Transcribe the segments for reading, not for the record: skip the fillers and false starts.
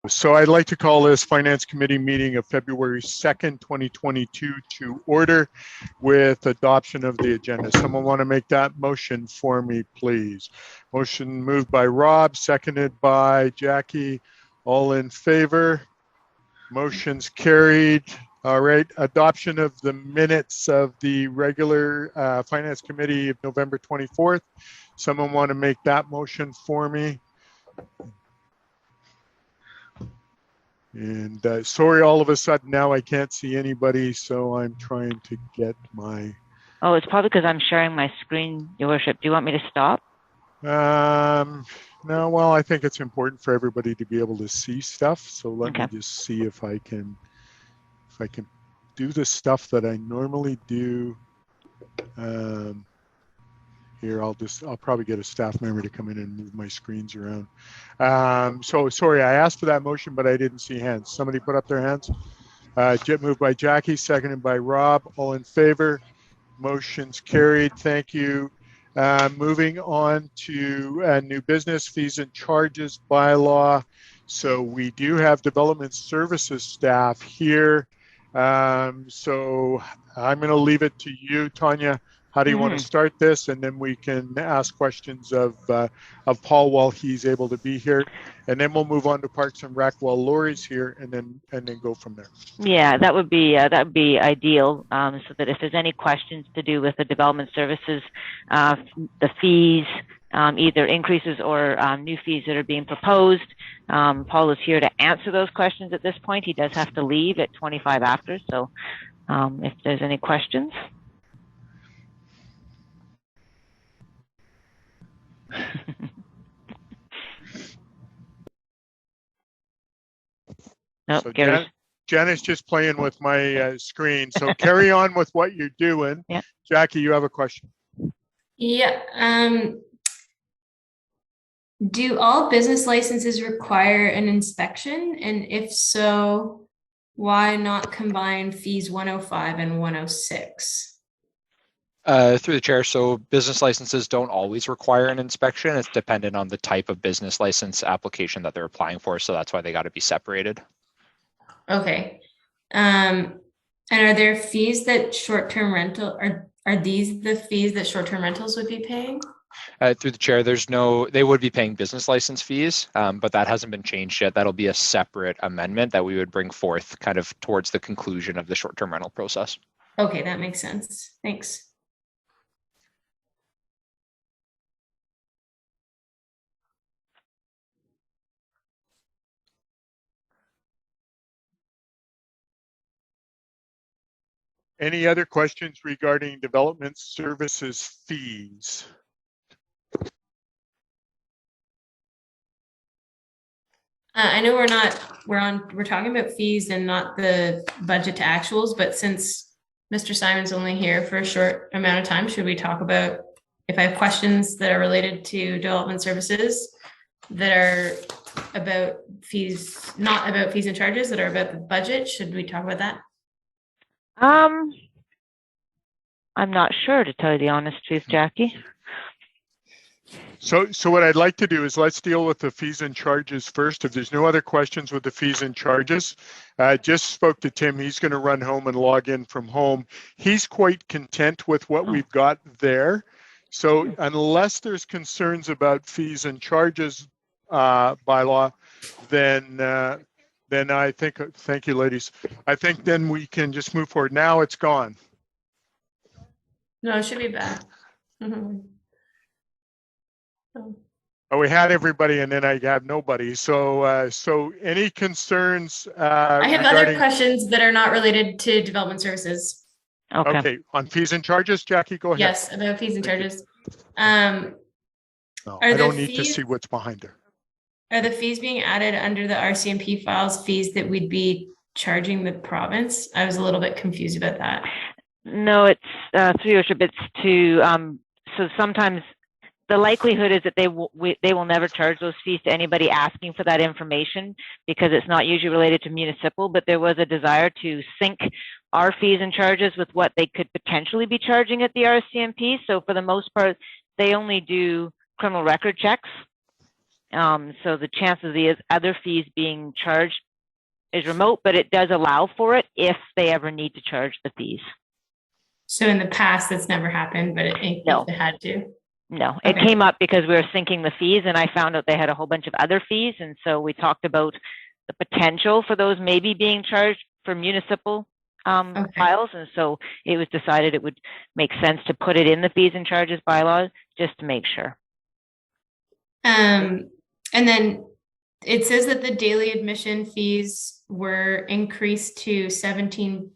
So I'd like to call this Finance Committee meeting of February 2nd, 2022 to order with adoption of the agenda. Someone want to make that motion for me, please? Motion moved by Rob, seconded by Jackie. All in favor? Motion's carried. All right, adoption of the minutes of the regular Finance Committee of November 24th. Someone want to make that motion for me? And sorry, all of a sudden now I can't see anybody, so I'm trying to get my... Oh, it's probably because I'm sharing my screen, Your Worship. Do you want me to stop? No, well, I think it's important for everybody to be able to see stuff. So let me just see if I can do the stuff that I normally do. Here, I'll probably get a staff member to come in and move my screens around. So sorry, I asked for that motion, but I didn't see hands. Somebody put up their hands. Moved by Jackie, seconded by Rob. All in favor? Motion's carried. Thank you. Moving on to new business, fees and charges bylaw. So we do have development services staff here. So I'm going to leave it to you, Tanya. How do you want to start this? And then we can ask questions of Paul while he's able to be here. And then we'll move on to Parks and Rec while Lori's here, and then go from there. Yeah, that would be ideal. So that if there's any questions to do with the development services, the fees, either increases or new fees that are being proposed, Paul is here to answer those questions at this point. He does have to leave at 25 after. So if there's any questions. Nope, so Janet's just playing with my screen. So carry on with what you're doing. Yeah. Jackie, you have a question. Yeah. Do all business licenses require an inspection? And if so, why not combine fees 105 and 106? Through the chair, so business licenses don't always require an inspection. It's dependent on the type of business license application that they're applying for. So that's why they got to be separated. Okay. And are there fees that short-term rental, are these the fees that short-term rentals would be paying? Through the chair, they would be paying business license fees, but that hasn't been changed yet. That'll be a separate amendment that we would bring forth kind of towards the conclusion of the short-term rental process. Okay, that makes sense. Thanks. Any other questions regarding development services fees? I know we're talking about fees and not the budget to actuals, but since Mr. Simon's only here for a short amount of time, should we talk about if I have questions that are related to development services that are about fees, not about fees and charges, that are about the budget? Should we talk about that? I'm not sure, to tell you the honest truth, Jackie. So what I'd like to do is let's deal with the fees and charges first. If there's no other questions with the fees and charges, just spoke to Tim. He's going to run home and log in from home. He's quite content with what we've got there. So unless there's concerns about fees and charges bylaw, then I think, thank you, ladies. I think then we can just move forward. Now it's gone. No, it should be back. Oh, we had everybody and then I have nobody. So any concerns? I have other questions that are not related to development services. Okay. On fees and charges, Jackie, go ahead. Yes, about fees and charges. No, I don't need to see what's behind there. Are the fees being added under the RCMP files fees that we'd be charging the province? I was a little bit confused about that. No, it's through your worship. It's to so sometimes the likelihood is that they will never charge those fees to anybody asking for that information because it's not usually related to municipal. But there was a desire to sync our fees and charges with what they could potentially be charging at the RCMP. So for the most part, they only do criminal record checks. So the chance of the other fees being charged is remote, but it does allow for it if they ever need to charge the fees. So in the past, that's never happened, but No. if it had to. No, it Okay. came up because we were syncing the fees, and I found out they had a whole bunch of other fees, and so we talked about the potential for those maybe being charged for municipal files, and so it was decided it would make sense to put it in the fees and charges bylaws just to make sure. And then it says that the daily admission fees were increased to $17,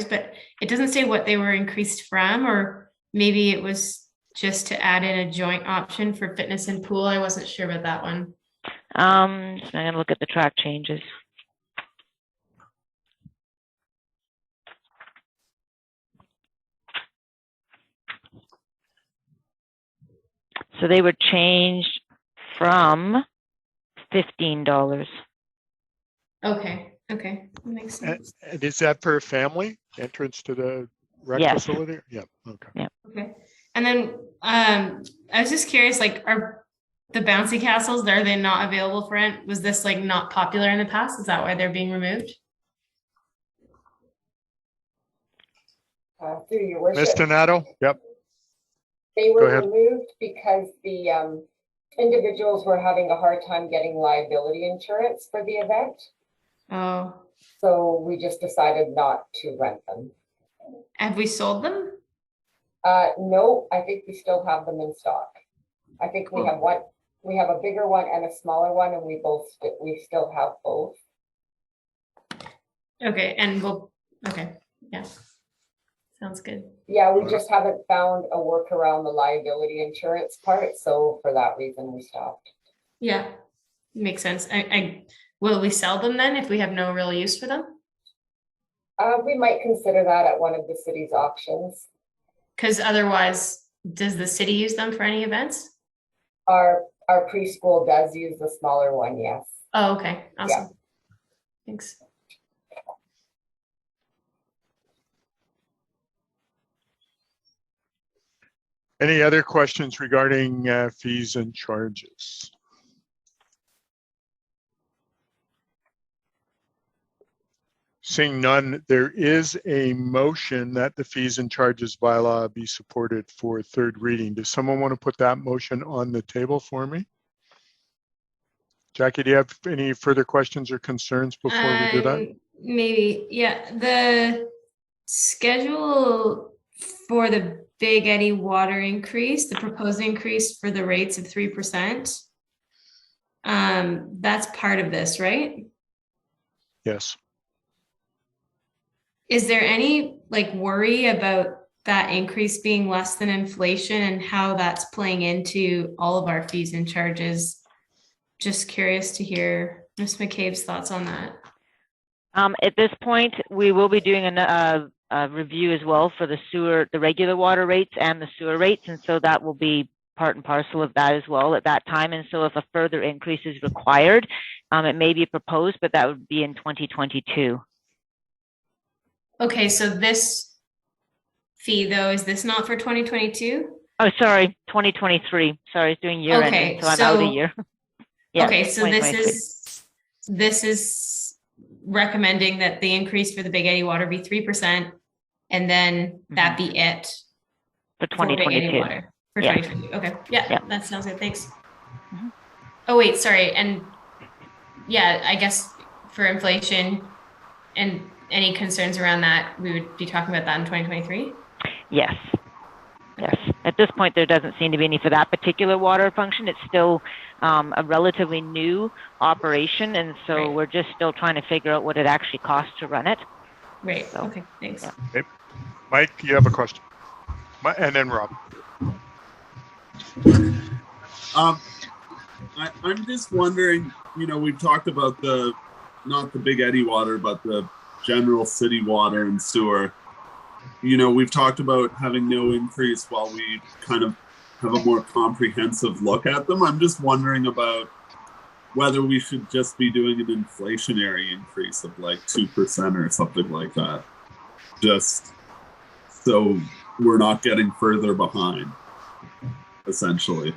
but it doesn't say what they were increased from, or maybe it was just to add in a joint option for fitness and pool. I wasn't sure about that one. So I'm gonna look at the track changes. So they were changed from $15. Okay, makes sense. And is that per family entrance to the rec Yes. facility? Yeah. Okay. Yeah. Okay. And then I was just curious, like, are the bouncy castles, are they not available for rent? Was this like not popular in the past? Is that why they're being removed? Through your worship. Ms. Donato? Yep. They Go were ahead. removed because the individuals were having a hard time getting liability insurance for the event. Oh, So we just decided not to rent them. have we sold them? No, I think we still have them in stock. I think we have one. We have a bigger one and a smaller one, and we still have both. Okay, and okay, yeah. Sounds good. Yeah, we just haven't found a workaround the liability insurance part, so for that reason we stopped. Yeah, makes sense. Will we sell them then if we have no real use for them? We might consider that at one of the city's auctions. Because otherwise, does the city use them for any events? Our preschool does use the smaller one, yes. Oh, okay, awesome. Yeah. Thanks. Any other questions regarding fees and charges? Seeing none, there is a motion that the fees and charges bylaw be supported for third reading. Does someone want to put that motion on the table for me? Jackie, do you have any further questions or concerns before we do that? Maybe, yeah. The schedule for the Big Eddy water increase, the proposed increase for the rates of 3%. That's part of this, right? Yes. Is there any like worry about that increase being less than inflation and how that's playing into all of our fees and charges? Just curious to hear Ms. McCabe's thoughts on that. At this point, we will be doing a review as well for the regular water rates and the sewer rates. And so that will be part and parcel of that as well at that time. And so if a further increase is required, it may be proposed, but that would be in 2022. Okay, so this fee though, is this not for 2022? Oh, sorry, 2023. Sorry, it's doing year Okay, ending, so I'm out a year. Yeah, okay, so 2023. this is recommending that the increase for the Big Eddy water be 3%, and then that be it for Big Eddy 2022. water for Yeah. 2022. Okay, yeah, Yeah. that sounds good. Thanks. Mhm. Oh wait, sorry, and yeah, I guess for inflation and any concerns around that, we would be talking about that in 2023. Yes. Yes. At this point, there doesn't seem to be any for that particular water function. It's still a relatively new operation, and so Right. we're just still trying to figure out what it actually costs to run it. Right. So, Okay. Thanks. yeah. Okay. Mike, you have a question? And then Rob. I'm just wondering, we've talked about not the Big Eddy water, but the general city water and sewer. We've talked about having no increase while we kind of have a more comprehensive look at them. I'm just wondering about whether we should just be doing an inflationary increase of like 2% or something like that, just so we're not getting further behind, essentially.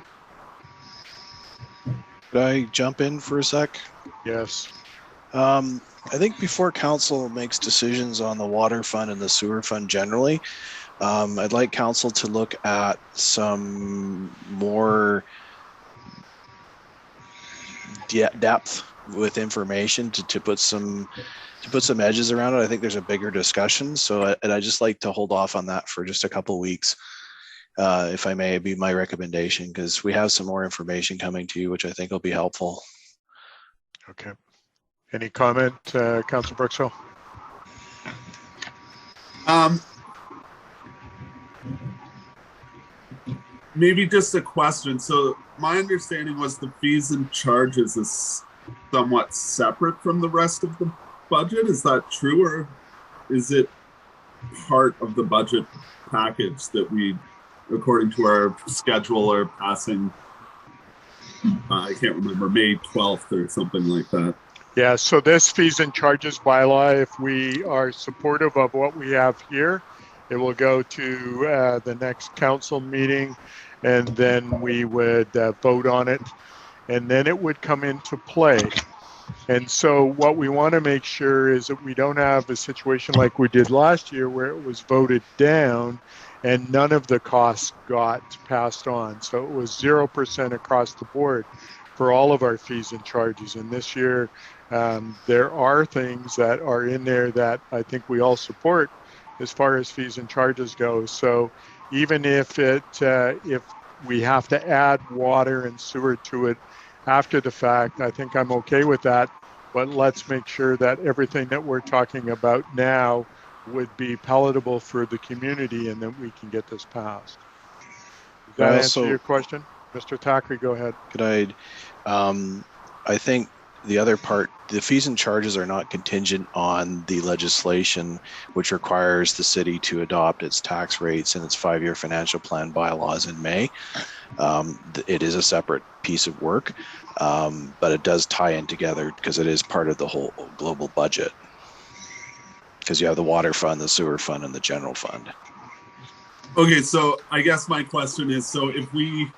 Could I jump in for a sec? Yes. I think before council makes decisions on the water fund and the sewer fund generally, I'd like council to look at some more depth with information to put some edges around it. I think there's a bigger discussion. So I'd just like to hold off on that for just a couple of weeks, if I may, be my recommendation, because we have some more information coming to you, which I think will be helpful. Okay. Any comment, Councilor Brooksville? Maybe just a question. So my understanding was the fees and charges is somewhat separate from the rest of the budget. Is that true, or is it part of the budget package that we, according to our schedule, are passing? I can't remember, May 12th or something like that. Yeah, so this fees and charges bylaw, if we are supportive of what we have here, it will go to the next council meeting, and then we would vote on it, and then it would come into play. And so what we want to make sure is that we don't have a situation like we did last year where it was voted down and none of the costs got passed on. So it was 0% across the board for all of our fees and charges. And this year, there are things that are in there that I think we all support as far as fees and charges go. So even if we have to add water and sewer to it after the fact, I think I'm okay with that. But let's make sure that everything that we're talking about now would be palatable for the community, and then we can get this passed. Does that answer your question? Mr. Thackeray, go ahead. Could I think the other part, the fees and charges are not contingent on the legislation which requires the city to adopt its tax rates and its 5-year financial plan bylaws in May. It is a separate piece of work, but it does tie in together because it is part of the whole global budget. Because you have the water fund, the sewer fund, and the general fund. Okay, so I guess my question is, so if we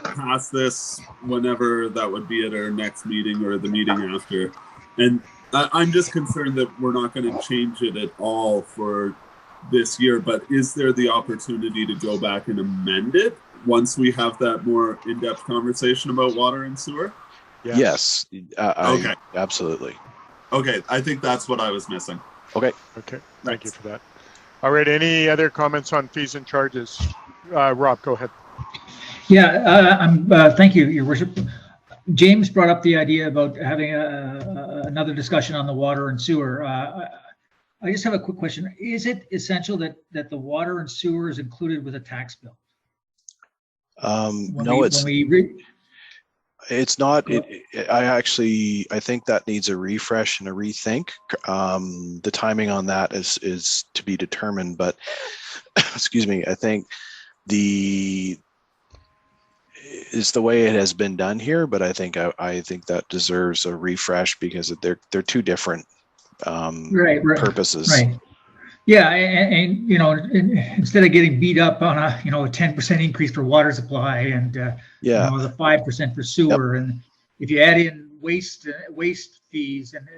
pass this whenever that would be at our next meeting or the meeting after, and I'm just concerned that we're not going to change it at all for this year, but is there the opportunity to go back and amend it once we have that more in-depth conversation about water and sewer? Yes. Okay. Absolutely. Okay, I think that's what I was missing. Okay. Okay, thank you for that. All right, any other comments on fees and charges? Rob, go ahead. Yeah, thank you, Your Worship. James brought up the idea about having another discussion on the water and sewer. I just have a quick question. Is it essential that the water and sewer is included with a tax bill? It's not. I think that needs a refresh and a rethink. The timing on that is to be determined, but excuse me, I think it's the way it has been done here, but I think that deserves a refresh because they're two different purposes. Right. Yeah, and instead of getting beat up on a 10% increase for water supply and the 5% for sewer, and if you add in waste fees and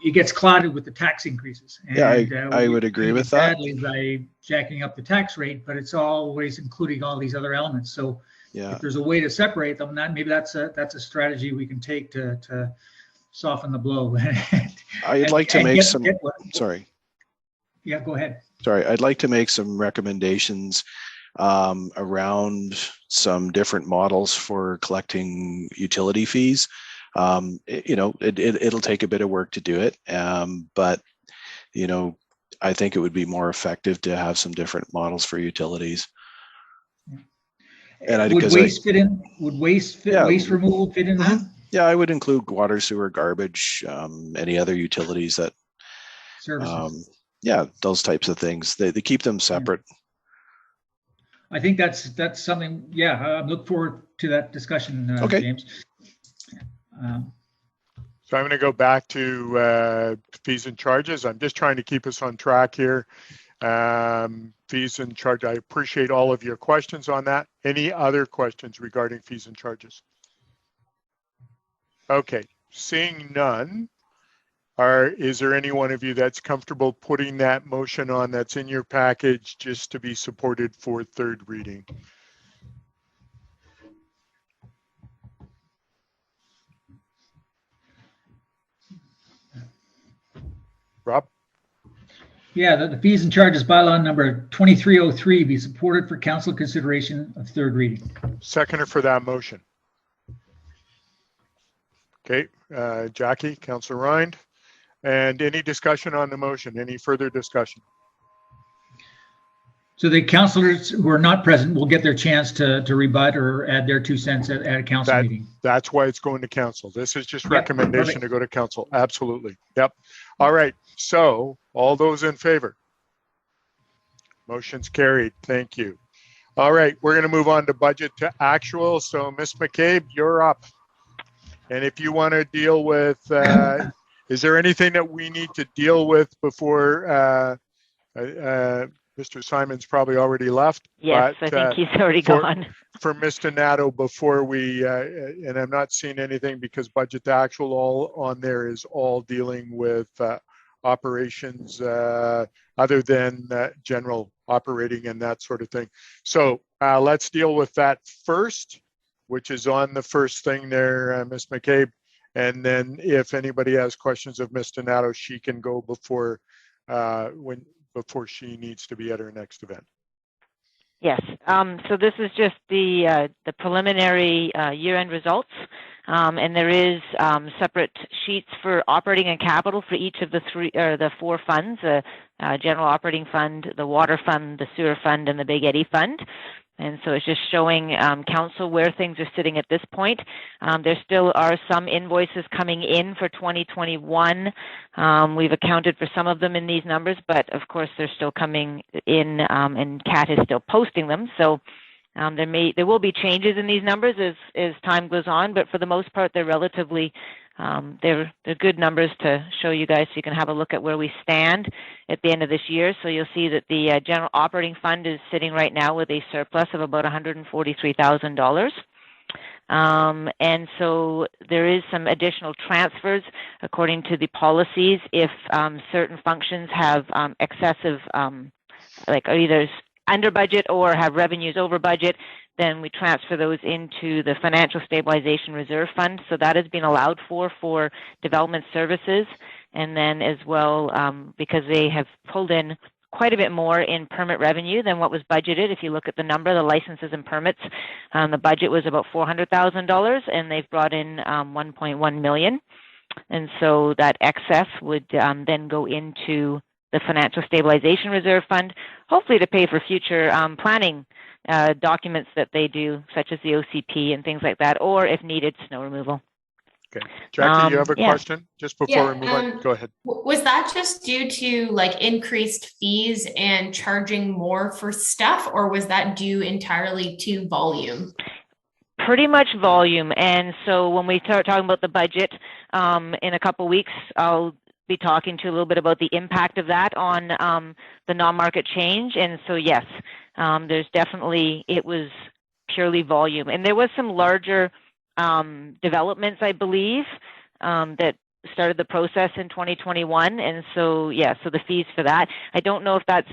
it gets clouded with the tax increases. And, I would agree with that. Badly by jacking up the tax rate, but it's always including all these other elements. So if there's a way to separate them, maybe that's a strategy we can take to soften the blow. I'd like to make some. Sorry. Yeah, go ahead. Sorry, I'd like to make some recommendations around some different models for collecting utility fees. It'll take a bit of work to do it, but I think it would be more effective to have some different models for utilities. And would waste fit in? Would waste removal fit in that? Yeah, I would include water, sewer, garbage, any other utilities that services. Those types of things. They keep them separate. I think that's something. Yeah, I look forward to that discussion, okay. James. So I'm going to go back to fees and charges. I'm just trying to keep us on track here. Fees and charge. I appreciate all of your questions on that. Any other questions regarding fees and charges? Okay, seeing none, is there any one of you that's comfortable putting that motion on that's in your package just to be supported for third reading? Rob? Yeah, the fees and charges bylaw number 2303 be supported for council consideration of third reading. Seconder for that motion. Okay, Jackie, Councillor Rind, and any discussion on the motion? Any further discussion? So the councillors who are not present will get their chance to rebut or add their 2 cents at a council meeting. That's why it's going to council. This is just Yep, recommendation perfect. to go to council. Absolutely. Yep. All right. So all those in favor? Motion's carried. Thank you. All right. We're going to move on to budget to actual. So Ms. McCabe, you're up. And if you want to deal with, is there anything that we need to deal with before Mr. Simon's probably already left? Yes, but, I think he's already gone. For Mr. Nato, before we, and I'm not seeing anything because budget to actual all on there is all dealing with operations other than general operating and that sort of thing. So let's deal with that first, which is on the first thing there, Ms. McCabe. And then if anybody has questions of Mr. Nato, she can go before before she needs to be at her next event. Yes. So this is just the preliminary year-end results, and there is separate sheets for operating and capital for each of the four funds: the general operating fund, the water fund, the sewer fund, and the Big Eddy fund. And so it's just showing council where things are sitting at this point. There still are some invoices coming in for 2021. We've accounted for some of them in these numbers, but of course they're still coming in, and Kat is still posting them. So there will be changes in these numbers as time goes on, but for the most part they're relatively they're good numbers to show you guys so you can have a look at where we stand at the end of this year. So you'll see that the general operating fund is sitting right now with a surplus of about $143,000. And so there is some additional transfers according to the policies. If certain functions have excessive, like either under budget or have revenues over budget, then we transfer those into the Financial Stabilization Reserve Fund. So that has been allowed for development services. And then as well, because they have pulled in quite a bit more in permit revenue than what was budgeted. If you look at the number, the licenses and permits, the budget was about $400,000 and they've brought in 1.1 million. And so that excess would then go into the Financial Stabilization Reserve Fund, hopefully to pay for future planning documents that they do, such as the OCP and things like that, or if needed, snow removal. Okay. Jackie, you have a question just before we move on? Go ahead. Was that just due to like increased fees and charging more for stuff, or was that due entirely to volume? Pretty much volume. And so when we start talking about the budget in a couple weeks, I'll be talking to you a little bit about the impact of that on the non-market change. And so yes, there's definitely, it was purely volume. And there was some larger developments, I believe, that started the process in 2021. And so, yeah, so the fees for that, I don't know if that's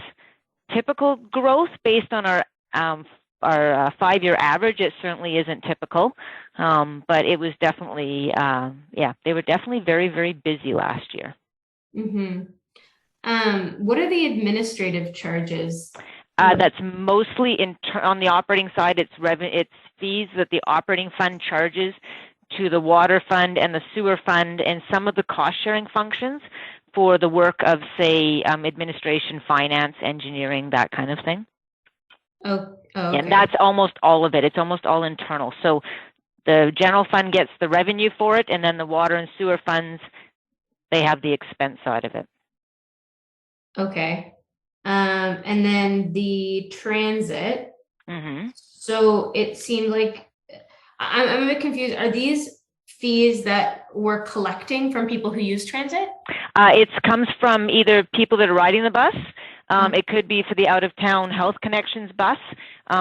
typical growth based on our 5-year average. It certainly isn't typical, but it was definitely, yeah, they were definitely very, very busy last year. Mm-hmm. What are the administrative charges? That's mostly on the operating side. It's fees that the operating fund charges to the water fund and the sewer fund and some of the cost sharing functions for the work of, say, administration, finance, engineering, that kind of thing. Oh, okay. And that's almost all of it. It's almost all internal. So the general fund gets the revenue for it, and then the water and sewer funds, they have the expense side of it. Okay. And then the transit. Mm-hmm. So it seemed like I'm a bit confused. Are these fees that we're collecting from people who use transit? It comes from either people that are riding the bus, It could be for the out-of-town health connections bus.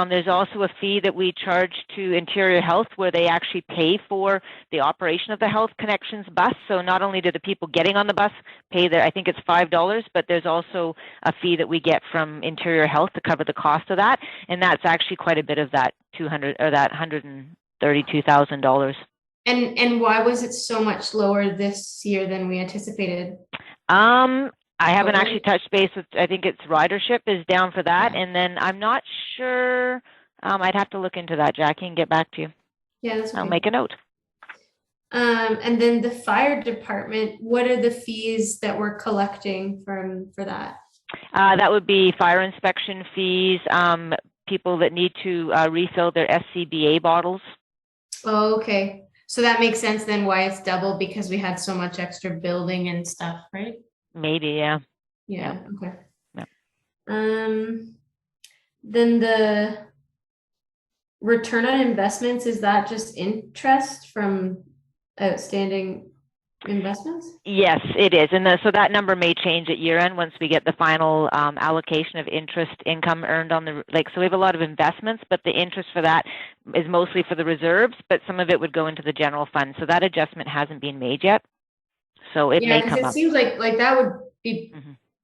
There's also a fee that we charge to Interior Health where they actually pay for the operation of the health connections bus. So not only do the people getting on the bus pay I think it's $5, but there's also a fee that we get from Interior Health to cover the cost of that. And that's actually quite a bit of that $132,000. And why was it so much lower this year than we anticipated? I haven't actually touched base with, I think it's ridership is down for that. And then I'm not sure, I'd have to look into that, Jackie, and get back to you. Yeah, that's okay. I'll make a note. And then the fire department, what are the fees that we're collecting for that? That would be fire inspection fees, people that need to refill their SCBA bottles. Oh, okay. So that makes sense then why it's double, because we had so much extra building and stuff, right? Maybe, yeah. Yeah, okay. Yeah. Then the return on investments, is that just interest from outstanding investments? Yes, it is. And so that number may change at year end once we get the final allocation of interest income earned on the, so we have a lot of investments, but the interest for that is mostly for the reserves, but some of it would go into the general fund. So that adjustment hasn't been made yet. So it may come up. It seems like that would be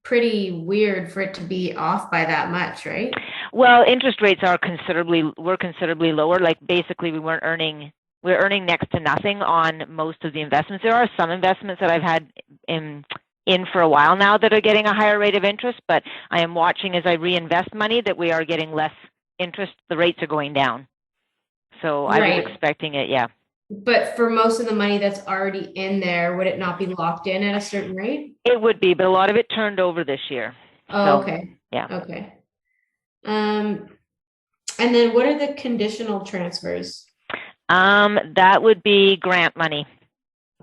pretty weird for it to be off by that much, right? Well, interest rates were considerably lower. Like basically we're earning next to nothing on most of the investments. There are some investments that I've had in for a while now that are getting a higher rate of interest, but I am watching as I reinvest money that we are getting less interest. The rates are going down. So I was expecting it, yeah. But for most of the money that's already in there, would it not be locked in at a certain rate? It would be, but a lot of it turned over this year. Oh, so, okay. Yeah. Okay. And then what are the conditional transfers? That would be grant money.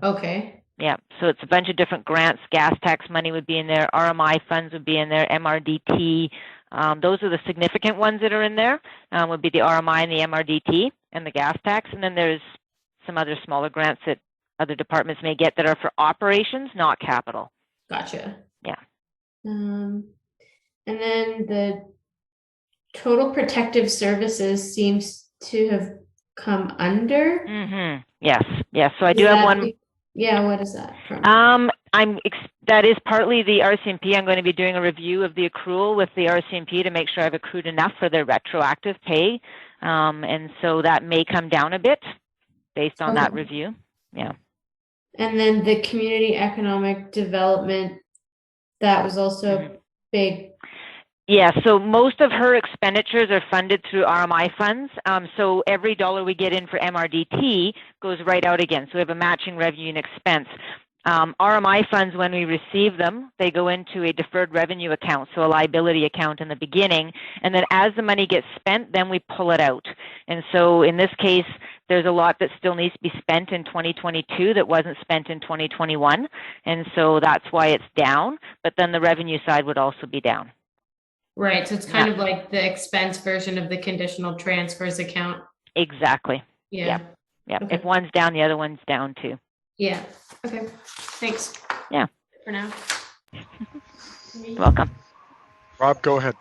Okay. Yeah, so it's a bunch of different grants. Gas tax money would be in there. RMI funds would be in there. MRDT. Those are the significant ones that are in there. Would be the RMI and the MRDT and the gas tax. And then there's some other smaller grants that other departments may get that are for operations, not capital. Gotcha. Yeah. And then the total protective services seems to have come under. Yes. So I do have one. Yeah, what is that from? That is partly the RCMP. I'm going to be doing a review of the accrual with the RCMP to make sure I've accrued enough for their retroactive pay. And so that may come down a bit based on that review. Yeah. And then the community economic development, that was also big. Yeah, so most of her expenditures are funded through RMI funds. So every dollar we get in for MRDT goes right out again. So we have a matching revenue and expense. RMI funds, when we receive them, they go into a deferred revenue account, so a liability account in the beginning. And then as the money gets spent, then we pull it out. And so in this case, there's a lot that still needs to be spent in 2022 that wasn't spent in 2021. And so that's why it's down. But then the revenue side would also be down. Right. So it's kind of like the expense version of the conditional transfers account. Exactly. Yeah. Okay. If one's down, the other one's down too. Yeah. Okay. Thanks. Yeah. For now. Welcome. Rob, go ahead.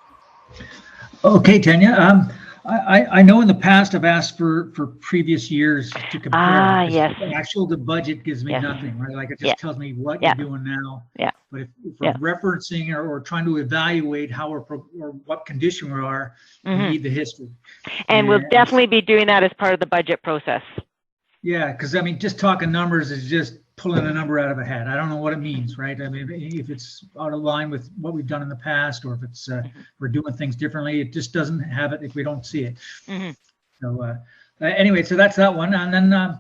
Okay, Tanya. I know in the past I've asked for previous years to compare. Yes. Actual the budget gives me nothing, right? Like it just tells me what you're doing now. Yeah. But if we're referencing or trying to evaluate how or what condition we are, we need the history. And we'll definitely be doing that as part of the budget process. Yeah, because I mean, just talking numbers is just pulling a number out of a hat. I don't know what it means, right? I mean, if it's out of line with what we've done in the past, or if it's we're doing things differently, it just doesn't have it if we don't see it. So anyway, so that's that one, and then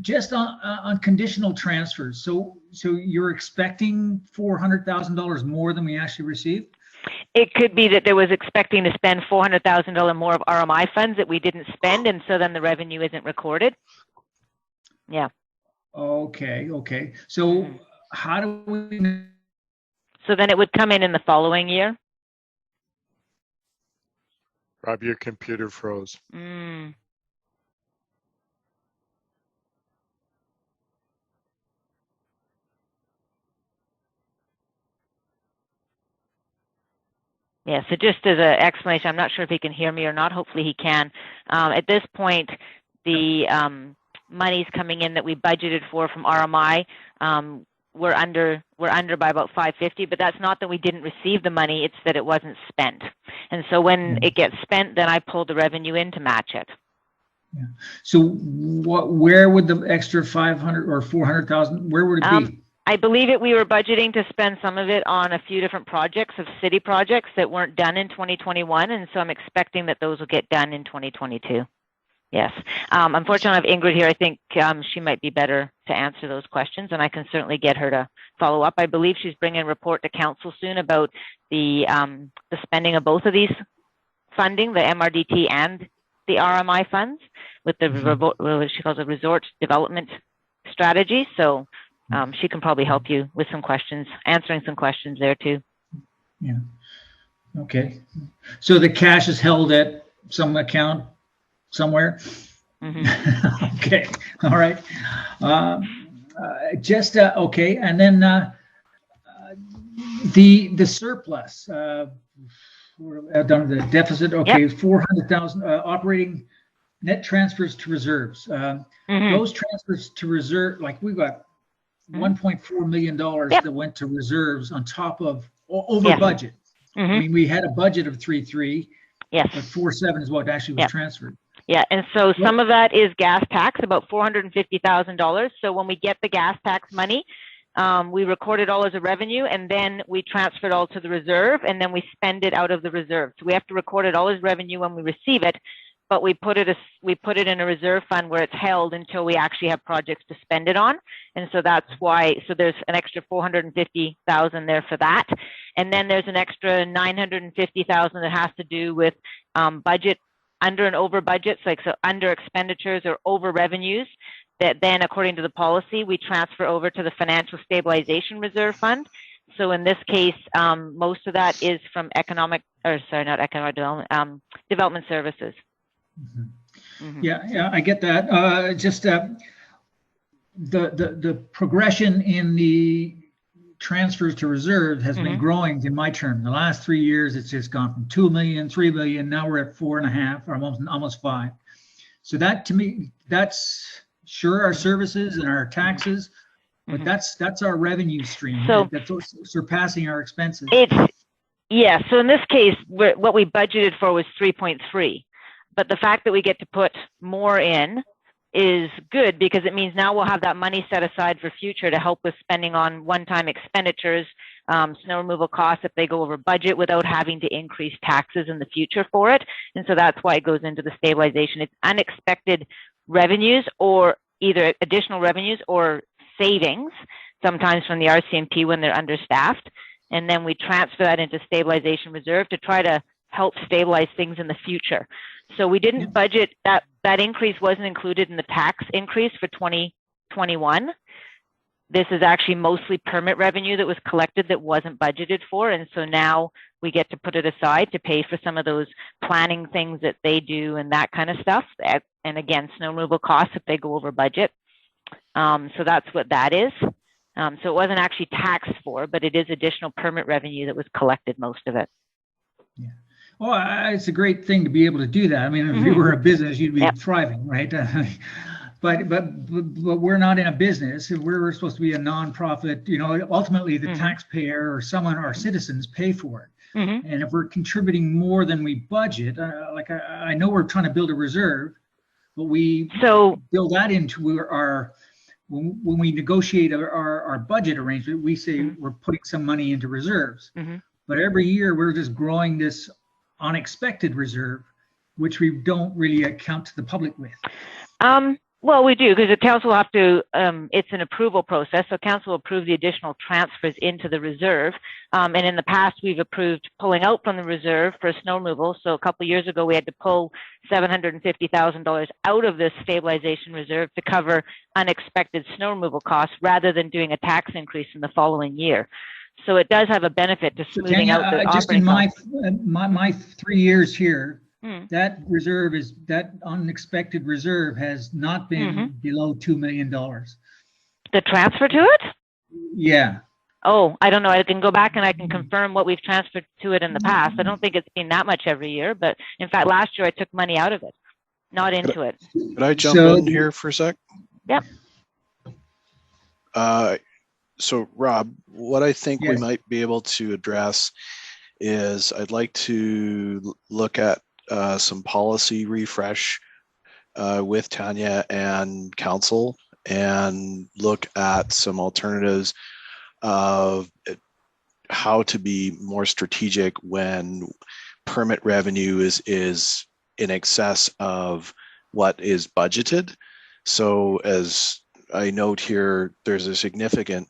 just on conditional transfers. So you're expecting $400,000 more than we actually received? It could be that there was expecting to spend $400,000 more of RMI funds that we didn't spend, and so then the revenue isn't recorded. Yeah. Okay. So how do we? So then it would come in the following year. Rob, your computer froze. Yeah, so just as an explanation, I'm not sure if he can hear me or not. Hopefully he can. At this point, the monies coming in that we budgeted for from RMI, we're under by about 550, but that's not that we didn't receive the money, it's that it wasn't spent. And so when it gets spent, then I pull the revenue in to match it. Yeah. So where would the extra 500 or 400,000, where would it be? I believe we were budgeting to spend some of it on a few different projects of city projects that weren't done in 2021. And so I'm expecting that those will get done in 2022. Yes. Unfortunately, I have Ingrid here. I think she might be better to answer those questions, and I can certainly get her to follow up. I believe she's bringing a report to council soon about the spending of both of these funding, the MRDT and the RMI funds, with the what she calls a resort development strategy. So she can probably help you with some questions, answering some questions there too. Yeah. Okay. So the cash is held at some account somewhere? Okay. All right. Okay. And then the surplus, we're down to the deficit. Okay. Yep. 400,000 operating net transfers to reserves. Those transfers to reserve, like we got $1.4 million that went to reserves on top of over budget. I mean, we had a budget of 3.3. Yes. But 4.7 is what actually was transferred. Yeah, and so some of that is gas tax, about $450,000. So when we get the gas tax money, we record it all as a revenue, and then we transfer it all to the reserve, and then we spend it out of the reserve. So we have to record it all as revenue when we receive it, but we put it in a reserve fund where it's held until we actually have projects to spend it on. And so that's why, so there's an extra $450,000 there for that. And then there's an extra $950,000 that has to do with budget, under and over budgets, like so under expenditures or over revenues, that then according to the policy, we transfer over to the Financial Stabilization Reserve Fund. So in this case, most of that is from development services. Yeah, I get that. The progression in the transfers to reserve has been growing in my term. The last 3 years, it's just gone from 2 million, 3 million. Now we're at 4.5, or almost 5. So that, to me, that's sure our services and our taxes, but that's our revenue stream. So that's surpassing our expenses. So in this case, what we budgeted for was 3.3. But the fact that we get to put more in is good, because it means now we'll have that money set aside for future to help with spending on one-time expenditures, snow removal costs if they go over budget, without having to increase taxes in the future for it. And so that's why it goes into the stabilization. It's unexpected revenues, or either additional revenues or savings, sometimes from the RCMP when they're understaffed. And then we transfer that into stabilization reserve to try to help stabilize things in the future. So we didn't budget that. That increase wasn't included in the tax increase for 2021. This is actually mostly permit revenue that was collected that wasn't budgeted for. And so now we get to put it aside to pay for some of those planning things that they do and that kind of stuff. And again, snow removal costs if they go over budget. So that's what that is. So it wasn't actually taxed for, but it is additional permit revenue that was collected, most of it. Yeah. Well, it's a great thing to be able to do that. I mean, if you were a business, you'd be thriving, right? But we're not in a business. We're supposed to be a nonprofit. You know, ultimately the taxpayer or someone, our citizens, pay for it. And if we're contributing more than we budget, like I know we're trying to build a reserve, but we build that into our, when we negotiate our budget arrangement, we say we're putting some money into reserves. But every year we're just growing this unexpected reserve, which we don't really account to the public with. Well, we do, because the council will have to, it's an approval process. So council will approve the additional transfers into the reserve. And in the past, we've approved pulling out from the reserve for snow removal. So a couple of years ago, we had to pull $750,000 out of this stabilization reserve to cover unexpected snow removal costs, rather than doing a tax increase in the following year. So it does have a benefit to smoothing out the just in operating my 3 years here, that reserve that unexpected reserve has not been below $2 million. The transfer to it? Yeah. Oh, I don't know. I can go back and I can confirm what we've transferred to it in the past. I don't think it's been that much every year, but in fact, last year I took money out of it, not into it. Could I jump in here for a sec? Yep. So Rob, what I think we Yes. might be able to address is I'd like to look at some policy refresh with Tanya and council, and look at some alternatives of how to be more strategic when permit revenue is in excess of what is budgeted. So as I note here, there's a significant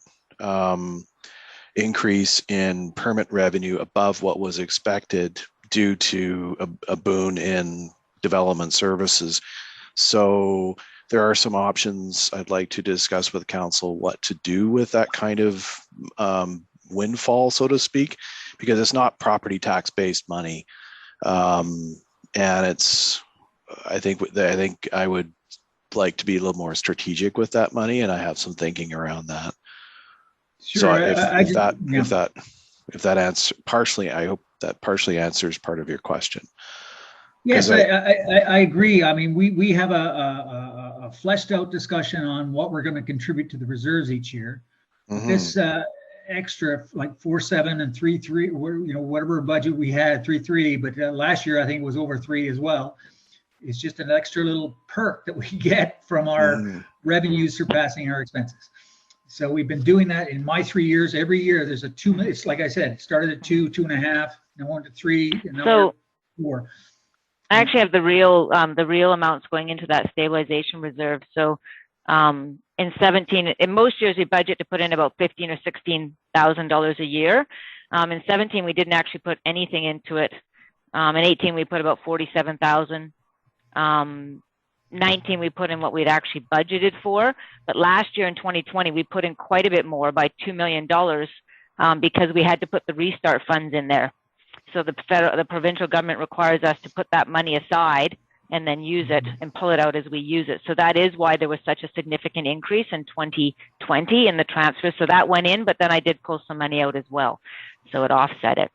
increase in permit revenue above what was expected due to a boon in development services. So there are some options I'd like to discuss with council what to do with that kind of windfall, so to speak, because it's not property tax based money. And it's, I think I would like to be a little more strategic with that money, and I have some thinking around that. Sure. So if that answer partially, I hope that partially answers part of your question. Yes, I agree. I mean, we have a fleshed out discussion on what we're going to contribute to the reserves each year. Mm-hmm. This extra like 4.7 and 3.3, whatever budget we had 3.3, but last year I think it was over 3 as well. It's just an extra little perk that we get from our revenues surpassing our expenses. So we've been doing that in my 3 years. Every year there's a 2. It's like I said, it started at 2, 2.5, now on to 3, and now 4. I actually have the real amounts going into that stabilization reserve. So in 17, in most years we budget to put in about $15,000 or $16,000 a year. In 17 we didn't actually put anything into it. In 18 we put about 47,000. 19 we put in what we'd actually budgeted for, but last year in 2020 we put in quite a bit more, by $2 million, because we had to put the restart funds in there. So the provincial government requires us to put that money aside and then use it and pull it out as we use it. So that is why there was such a significant increase in 2020 in the transfer. So that went in, but then I did pull some money out as well. So it offset it.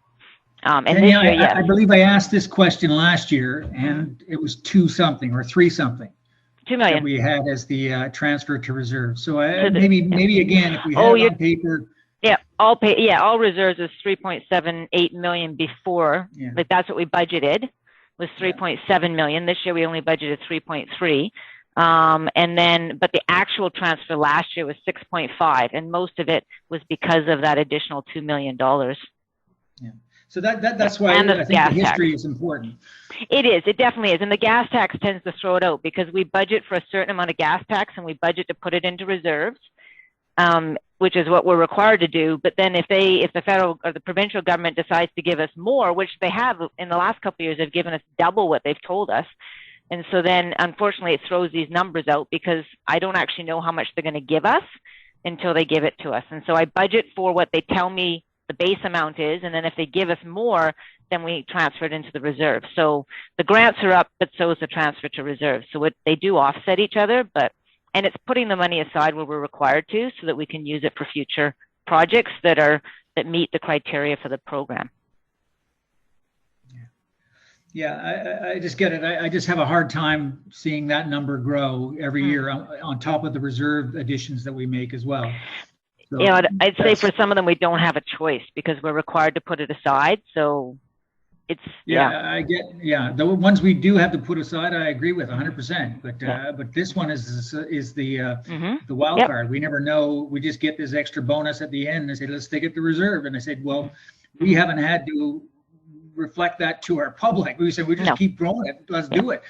And this year, yes. I believe I asked this question last year, and it was 2 something or 3 something. 2 million. That we had as the transfer to reserve. So maybe again, if we had it on paper. Yeah, all reserves is 3.78 million before. Yeah. Like that's what we budgeted, was 3.7 million. This year we only budgeted 3.3. And then, but the actual transfer last year was 6.5, and most of it was because of that additional $2 million. Yeah. So that's why I think the history is important. It is. It definitely is. And the gas tax tends to throw it out, because we budget for a certain amount of gas tax and we budget to put it into reserves, which is what we're required to do. But then if the federal or the provincial government decides to give us more, which they have in the last couple of years, they've given us double what they've told us. And so then unfortunately it throws these numbers out, because I don't actually know how much they're going to give us until they give it to us. And so I budget for what they tell me the base amount is, and then if they give us more, then we transfer it into the reserve. So the grants are up, but so is the transfer to reserve. So they do offset each other, and it's putting the money aside where we're required to, so that we can use it for future projects that meet the criteria for the program. Yeah, I just get it. I just have a hard time seeing that number grow every year on top of the reserve additions that we make as well. So I'd say for some of them we don't have a choice, because we're required to put it aside. So it's I get the ones we do have to put aside, I agree with 100%. But this one is the wild card. We never know. We just get this extra bonus at the end. They say, let's take it to reserve, and I said, well, we haven't had to reflect that to our public. We said we just keep growing it. Let's do it.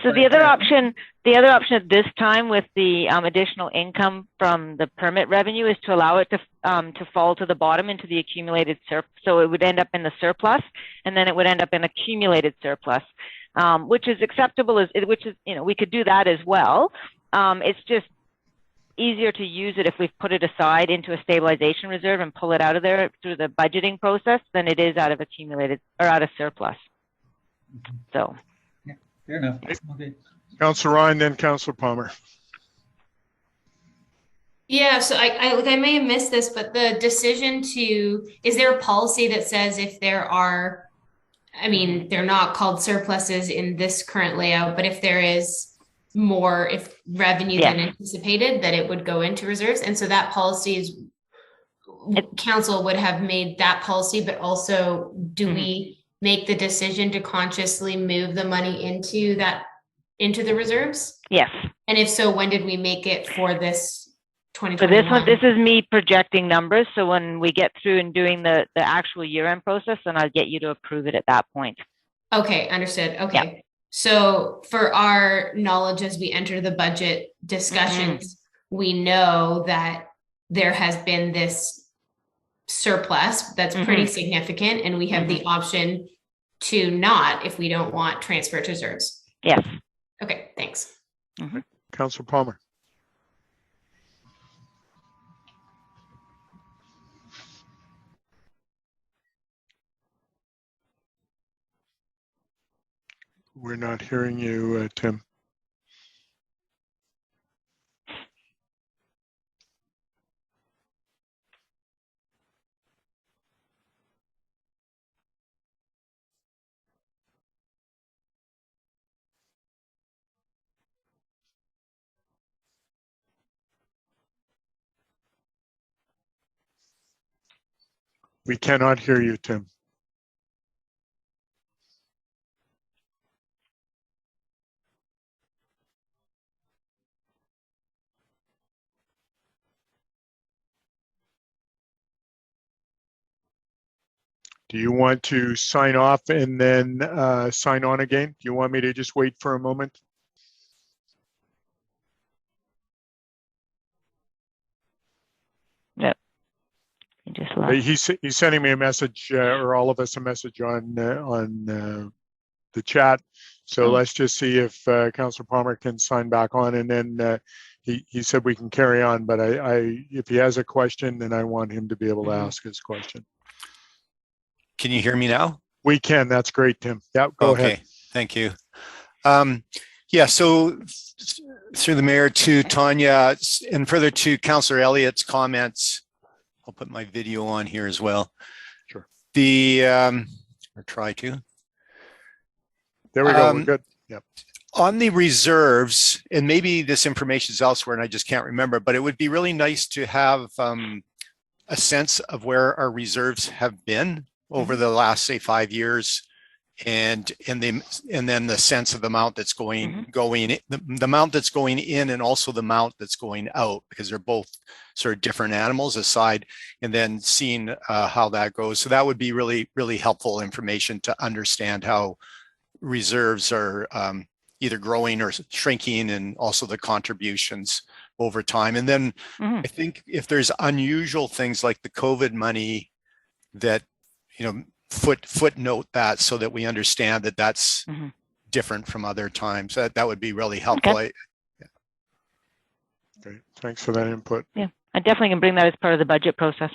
So the other option at this time with the additional income from the permit revenue is to allow it to fall to the bottom into the accumulated surplus. So it would end up in the surplus, and then it would end up in accumulated surplus, which is acceptable. We could do that as well. It's just easier to use it if we've put it aside into a stabilization reserve and pull it out of there through the budgeting process than it is out of accumulated or out of surplus. So. Yeah, fair enough. Okay. Councillor Ryan, then Councillor Palmer. Yeah, so I may have missed this, but the decision to, is there a policy that says if there are, I mean, they're not called surpluses in this current layout, but if there is more, if revenue than anticipated, that it would go into reserves? And so that policy is, council would have made that policy, but also do we make the decision to consciously move the money into the reserves? Yes. And if so, when did we make it for this For 2021? this one, this is me projecting numbers. So when we get through and doing the actual year-end process, then I'll get you to approve it at that point. Okay, understood. Okay. So for our knowledge as we enter the budget discussions, we know that there has been this surplus that's pretty significant, and we have the option to not if we don't want transfer to reserves. Yes. Okay, thanks. Councillor Palmer. We're not hearing you, Tim. We cannot hear you, Tim. Do you want to sign off and then sign on again? Do you want me to just wait for a moment? Yep. He's sending me a message, or all of us a message on the chat. So let's just see if Councillor Palmer can sign back on, and then he said we can carry on. But if he has a question, then I want him to be able to ask his question. Can you hear me now? We can. That's great, Tim. Yeah, go ahead. Thank you. Yeah, so through the mayor to Tanya and further to Councillor Elliott's comments, I'll put my video on here as well. Sure. Or try to. There we go. We're good. Yep. On the reserves, and maybe this information is elsewhere and I just can't remember, but it would be really nice to have a sense of where our reserves have been over the last, say, 5 years, and then the sense of the amount that's going the amount that's going in, and also the amount that's going out, because they're both sort of different animals aside, and then seeing how that goes. So that would be really, really helpful information to understand how reserves are either growing or shrinking, and also the contributions over time. And then I think if there's unusual things like the COVID money, that, you know, footnote that so that we understand that that's different from other times. That would be really helpful. Okay. Great. Thanks for that input. Yeah, I definitely can bring that as part of the budget process.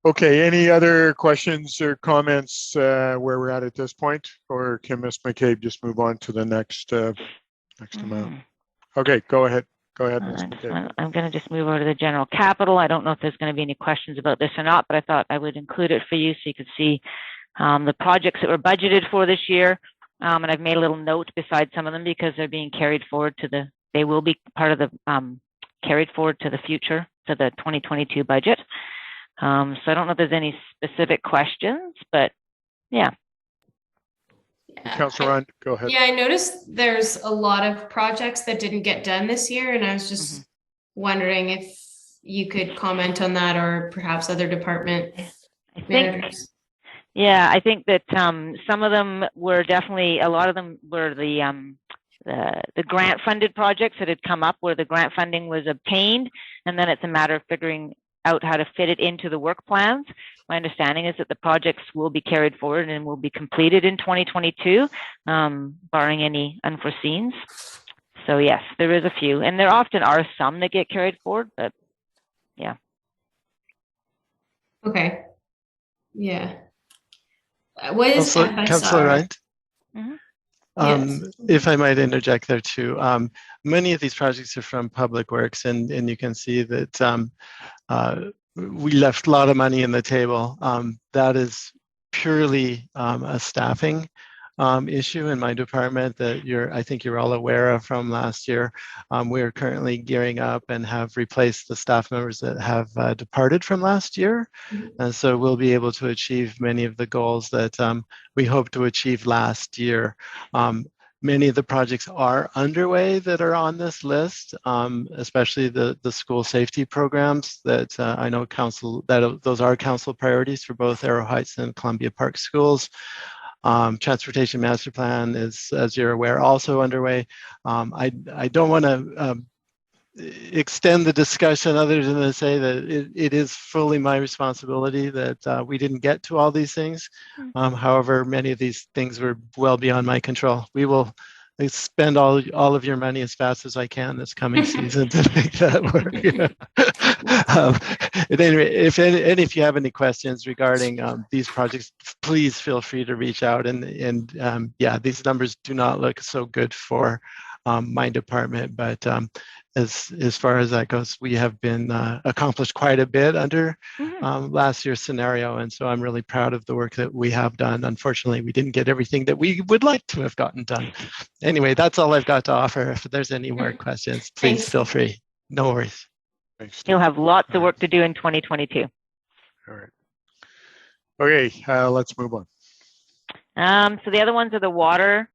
Okay, any other questions or comments where we're at this point, or can Ms. McCabe just move on to the next amount? Okay, go ahead. Go ahead, Ms. McCabe. I'm going to just move over to the general capital. I don't know if there's going to be any questions about this or not, but I thought I would include it for you so you could see the projects that were budgeted for this year. And I've made a little note beside some of them because they're being carried forward to they will be part of the carried forward to the future, to the 2022 budget. So I don't know if there's any specific questions, but yeah. Councillor Rund, go ahead. Yeah, I noticed there's a lot of projects that didn't get done this year, and I was just wondering if you could comment on that, or perhaps other department managers. Yeah, I think that some of them were definitely, a lot of them were the grant funded projects that had come up where the grant funding was obtained, and then it's a matter of figuring out how to fit it into the work plans. My understanding is that the projects will be carried forward and will be completed in 2022, barring any unforeseens. So yes, there is a few, and there often are some that get carried forward, but yeah. Okay. Yeah. What is Councillor Ryan? If I might interject there too, many of these projects are from Public Works, and you can see that we left a lot of money in the table. That is purely a staffing issue in my department that I think you're all aware of from last year. We are currently gearing up and have replaced the staff members that have departed from last year. And so we'll be able to achieve many of the goals that we hope to achieve last year. Many of the projects are underway that are on this list, especially the school safety programs that I know those are council priorities for both Arrow Heights and Columbia Park schools. Transportation master plan is, as you're aware, also underway. I don't want to extend the discussion other than to say that it is fully my responsibility that we didn't get to all these things. However, many of these things were well beyond my control. We will spend all of your money as fast as I can this coming season to make that work. At any rate, if you have any questions regarding these projects, please feel free to reach out. And yeah, these numbers do not look so good for my department, but as far as that goes, we have been accomplished quite a bit under last year's scenario, and so I'm really proud of the work that we have done. Unfortunately, we didn't get everything that we would like to have gotten done. Anyway, that's all I've got to offer. If there's any more questions, please feel free. No worries. Thanks, You'll have lots of work to do in 2022. All right. Okay, let's move on. So the other ones are the water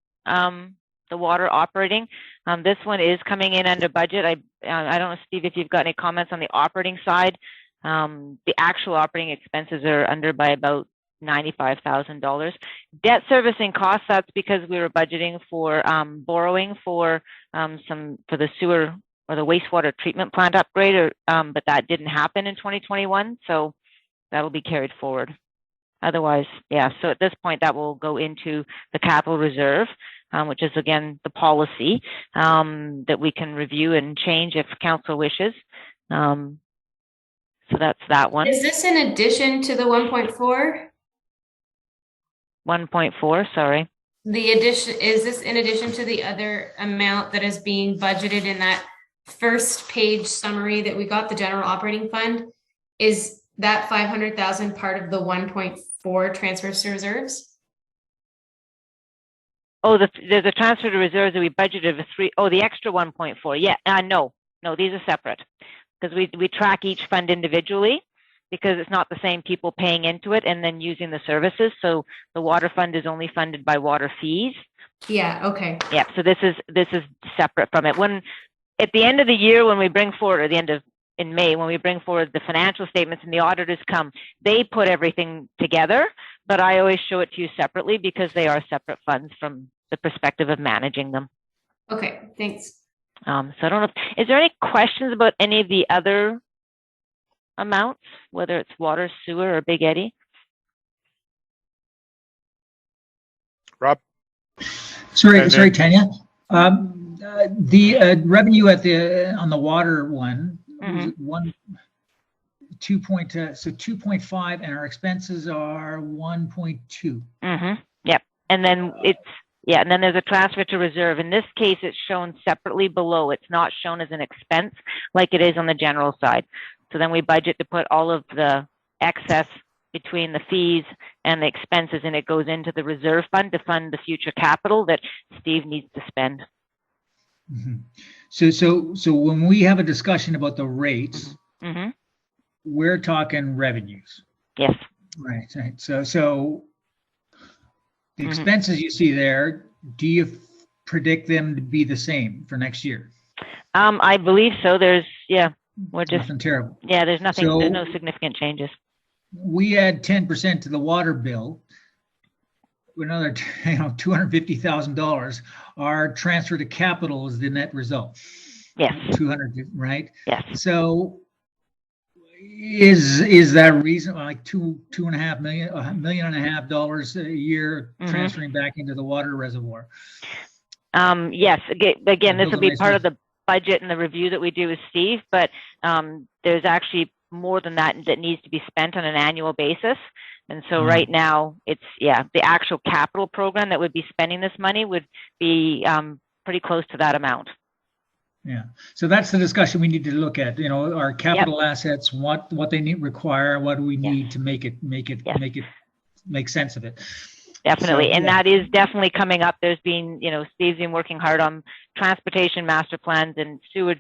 operating. This one is coming in under budget. I don't know, Steve, if you've got any comments on the operating side. The actual operating expenses are under by about $95,000. Debt servicing costs, that's because we were budgeting for borrowing for the sewer or the wastewater treatment plant upgrade, but that didn't happen in 2021, so that'll be carried forward. Otherwise, yeah, so at this point that will go into the capital reserve, which is again the policy that we can review and change if council wishes. So that's that one. Is this in addition to the 1.4? 1.4, sorry. The addition, is this in addition to the other amount that is being budgeted in that first page summary that we got, the general operating fund? Is that 500,000 part of the 1.4 transfers to reserves? Oh, there's a transfer to reserves that we budgeted the extra 1.4. Yeah, no, these are separate because we track each fund individually because it's not the same people paying into it and then using the services. So the water fund is only funded by water fees. Yeah. Okay. Yeah. So this is separate from it. When at the end of the year, when we bring forward, or the end of in May, when we bring forward the financial statements and the auditors come, they put everything together, but I always show it to you separately because they are separate funds from the perspective of managing them. Okay, thanks. So I don't know, is there any questions about any of the other amounts, whether it's water, sewer, or Big Eddy? Rob? Sorry, Tanya. The revenue on the water one, was 2.5, and our expenses are 1.2. Yep. And then and then there's a transfer to reserve. In this case, it's shown separately below. It's not shown as an expense like it is on the general side. So then we budget to put all of the excess between the fees and the expenses, and it goes into the reserve fund to fund the future capital that Steve needs to spend. So when we have a discussion about the rates, we're talking revenues. Yes. Right. So the expenses you see there, do you predict them to be the same for next year? I believe so. We're just nothing terrible. Yeah, there's nothing. So there's no significant changes. We add 10% to the water bill. Another, $250,000. Our transfer to capital is the net result. Yes. 200, right? Yes. So is that reasonable? Like $2.5 million, $1.5 million a year transferring back into the water reservoir? Yes. Again, this will be part of the budget and the review that we do with Steve, but there's actually more than that needs to be spent on an annual basis. And so right now it's, the actual capital program that would be spending this money would be pretty close to that amount. Yeah. So that's the discussion we need to look at, our capital assets, what they require, what do we need to make sense of it. Definitely. So, and that is definitely coming up. There's been, Steve's been working hard on transportation master plans and sewer.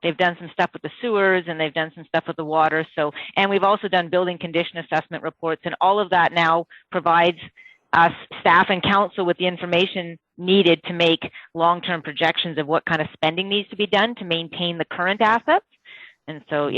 They've done some stuff with the sewers and they've done some stuff with the water. So, and we've also done building condition assessment reports, and all of that now provides us, staff and council, with the information needed to make long-term projections of what kind of spending needs to be done to maintain the current assets. And so,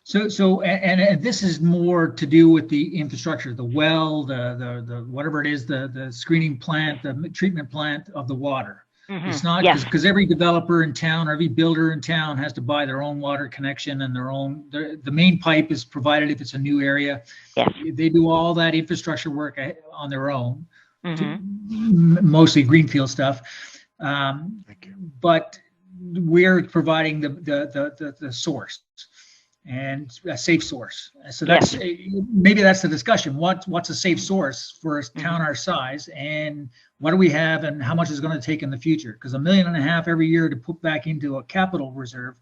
So, and this is more to do with the infrastructure, the well, the whatever it is, the screening plant, the treatment plant of the water. It's not because every developer in town, or every builder in town has to buy their own water connection and the main pipe is provided if it's a new area. Yes. They do all that infrastructure work on their own, mostly greenfield stuff. But we're providing the source and a safe source. So that's maybe that's the discussion. What's a safe source for a town our size, and what do we have, and how much is going to take in the future? Because $1.5 million every year to put back into a capital reserve,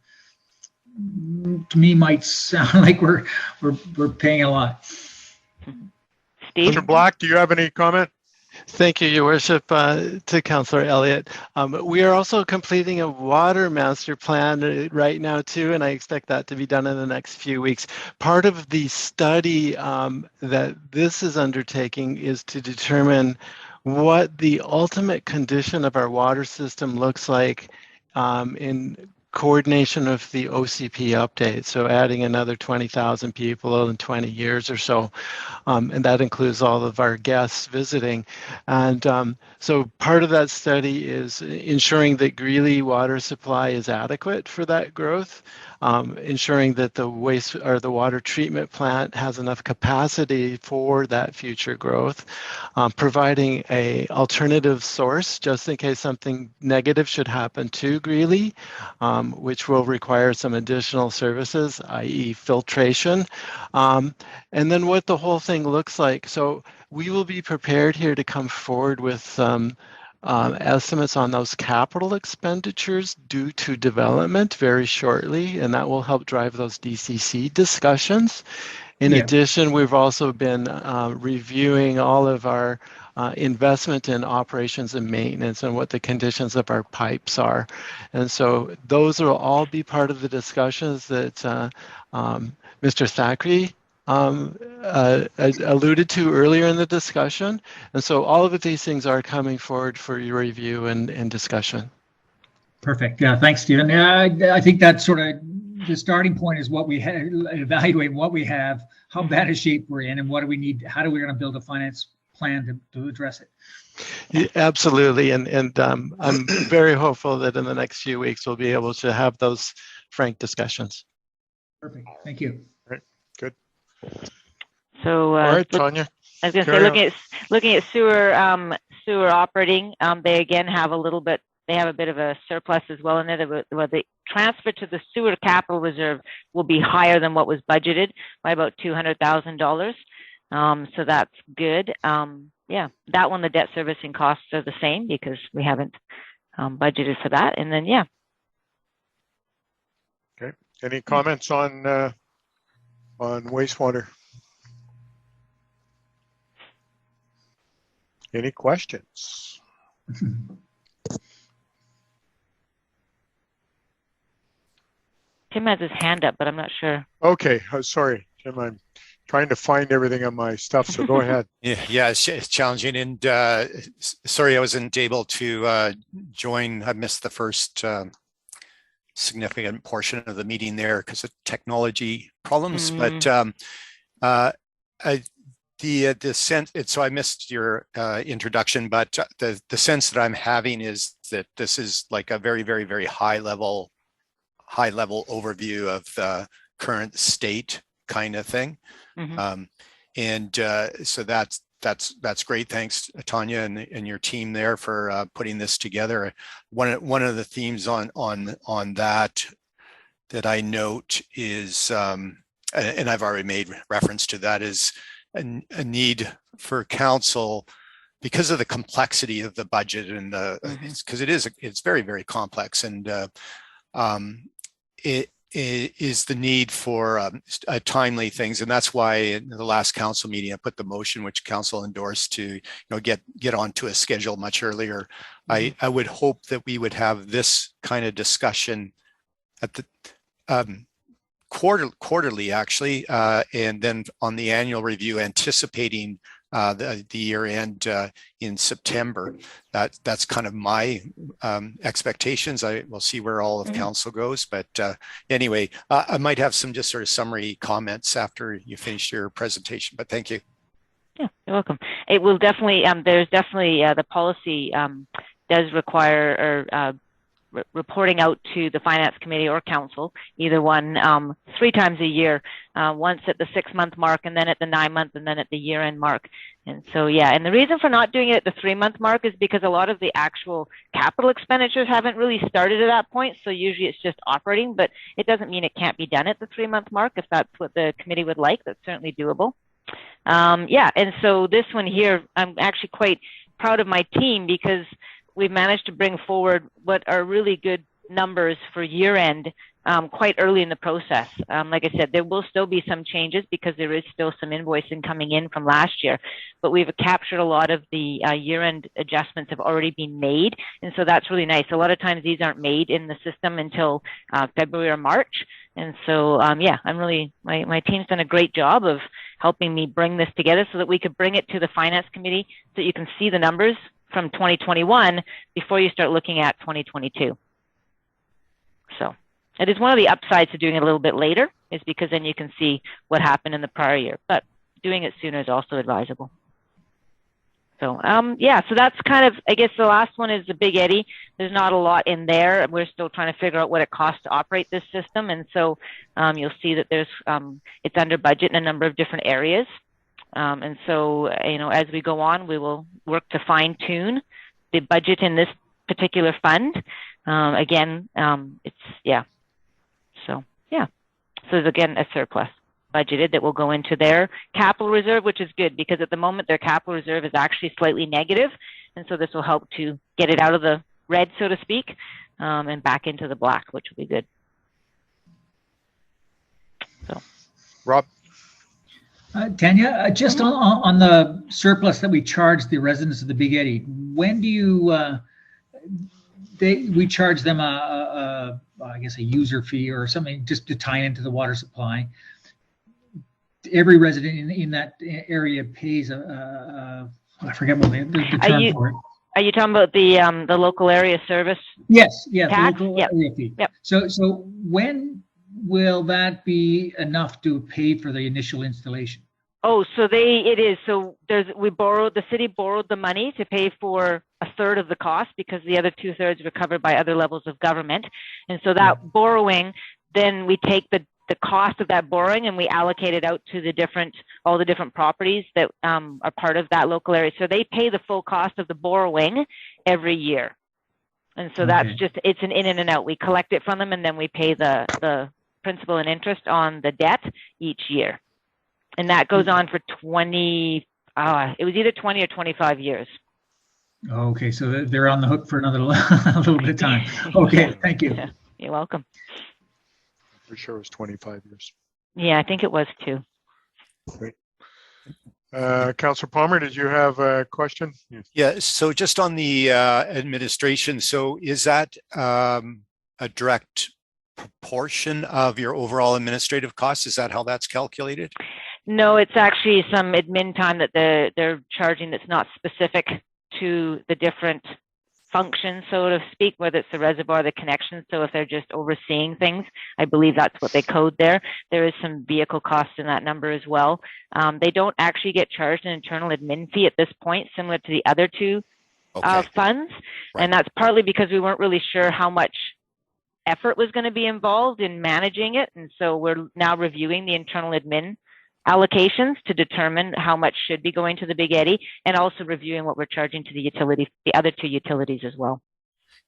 to me, might sound like we're paying a lot. Steve? Mr. Black, do you have any comment? Thank you, Your Worship, to Councillor Elliott. We are also completing a water master plan right now too, and I expect that to be done in the next few weeks. Part of the study that this is undertaking is to determine what the ultimate condition of our water system looks like in coordination of the OCP update. So adding another 20,000 people in 20 years or so. And that includes all of our guests visiting. And so part of that study is ensuring that Greeley water supply is adequate for that growth, ensuring that the water treatment plant has enough capacity for that future growth, providing a alternative source just in case something negative should happen to Greeley, which will require some additional services, i.e. filtration, and then what the whole thing looks like. So we will be prepared here to come forward with estimates on those capital expenditures due to development very shortly, and that will help drive those DCC discussions. In addition, we've also been reviewing all of our investment in operations and maintenance and what the conditions of our pipes are. And so those will all be part of the discussions that Mr. Thackeray alluded to earlier in the discussion. And so all of these things are coming forward for your review and discussion. Perfect. Yeah, thanks, Stephen. Yeah, I think that's sort of the starting point is what we evaluate what we have, how bad a shape we're in, and what do we need, how are we going to build a finance plan to address it. Yeah, absolutely. And I'm very hopeful that in the next few weeks we'll be able to have those frank discussions. Perfect. Thank you. All right. Good. So, all right, Tanya. I was going to say, looking at sewer operating, they again have they have a bit of a surplus as well in there. The transfer to the sewer capital reserve will be higher than what was budgeted by about $200,000. So that's good. Yeah, that one, the debt servicing costs are the same because we haven't budgeted for that. And then, Okay. Any comments on wastewater? Any questions? Tim has his hand up, but I'm not sure. Okay, sorry, Tim. I'm trying to find everything on my stuff, so go ahead. Yeah, it's challenging, and sorry I wasn't able to join. I missed the first significant portion of the meeting there because of technology problems. But the sense, so I missed your introduction, but the sense that I'm having is that this is like a very, very, very high level overview of the current state kind of thing. So that's great. Thanks, Tanya, and your team there for putting this together. One of the themes on that I note is and I've already made reference to that, is a need for council, because of the complexity of the budget and because it's very, very complex, and it is the need for timely things. And that's why in the last council meeting, I put the motion which council endorsed to get onto a schedule much earlier. I would hope that we would have this kind of discussion at the quarterly actually, and then on the annual review, anticipating the year end in September. That's kind of my expectations. I will see where all of council goes, but anyway, I might have some just sort of summary comments after you finish your presentation, but thank you. Yeah, you're welcome. It will definitely, there's definitely, the policy does require reporting out to the finance committee or council, either one, 3 times a year, once at the 6-month mark, and then at the 9-month, and then at the year-end mark. And so, yeah, and the reason for not doing it at the 3-month mark is because a lot of the actual capital expenditures haven't really started at that point. So usually it's just operating, but it doesn't mean it can't be done at the 3-month mark. If that's what the committee would like, that's certainly doable. Yeah, and so this one here, I'm actually quite proud of my team because we've managed to bring forward what are really good numbers for year end quite early in the process. Like I said, there will still be some changes because there is still some invoicing coming in from last year, but we've captured a lot of the year end adjustments have already been made. And so that's really nice. A lot of times these aren't made in the system until February or March. And so, yeah, I'm really, my team's done a great job of helping me bring this together so that we could bring it to the finance committee so you can see the numbers from 2021 before you start looking at 2022. So it is one of the upsides to doing it a little bit later, is because then you can see what happened in the prior year, but doing it sooner is also advisable. So yeah, so that's kind of, I guess the last one is the Big Eddy. There's not a lot in there. We're still trying to figure out what it costs to operate this system. And so you'll see that there's, it's under budget in a number of different areas. And so, you know, as we go on, we will work to fine tune the budget in this particular fund. Again, it's, yeah. So, yeah. So there's again a surplus budgeted that will go into their capital reserve, which is good because at the moment their capital reserve is actually slightly negative. And so this will help to get it out of the red, so to speak, and back into the black, which will be good. So, Rob. Tanya, just on the surplus that we charge the residents of the Big Eddy, when do you, we charge them I guess a user fee or something just to tie into the water supply. Every resident in that area pays I forget what the term for it. Are you talking about the local area service? Yes, yeah, tax? the local Yep. area fee. Yep. So when will that be enough to pay for the initial installation? Oh, so it is. So the city borrowed the money to pay for 1/3 of the cost because the other 2/3 were covered by other levels of government. And so that borrowing, then we take the cost of that borrowing and we allocate it out to all the different properties that are part of that local area. So they pay the full cost of the borrowing every year. And so that's just, it's an in and an out. We collect it from them and then we pay the principal and interest on the debt each year. And that goes on for it was either 20 or 25 years. Okay, so they're on the hook for another a little bit of time. Okay, thank you. Yeah, you're welcome. For sure it was 25 years. Yeah, I think it was too. Great. Councillor Palmer, did you have a question? Yeah, so just on the administration, so is that a direct proportion of your overall administrative costs? Is that how that's calculated? No, it's actually some admin time that they're charging that's not specific to the different functions, so to speak, whether it's the reservoir, the connection. So if they're just overseeing things, I believe that's what they code there. There is some vehicle costs in that number as well. They don't actually get charged an internal admin fee at this point, similar to the other two funds. Right. And that's partly because we weren't really sure how much effort was going to be involved in managing it. And so we're now reviewing the internal admin allocations to determine how much should be going to the Big Eddy, and also reviewing what we're charging to the other two utilities as well.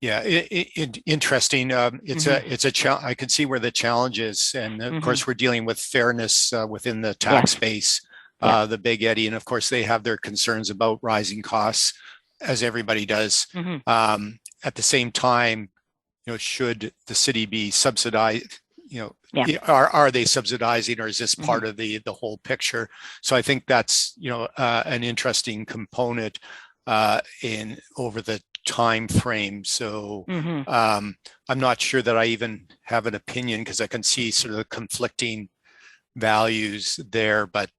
Yeah, interesting. It's a I can see where the challenge is, and of course we're dealing with fairness within the tax base, the Big Eddy, and of course they have their concerns about rising costs, as everybody does. At the same time, should the city be subsidized? Are they subsidizing, or is this part of the whole picture? So I think that's an interesting component in over the time frame. So I'm not sure that I even have an opinion, because I can see sort of the conflicting values there, but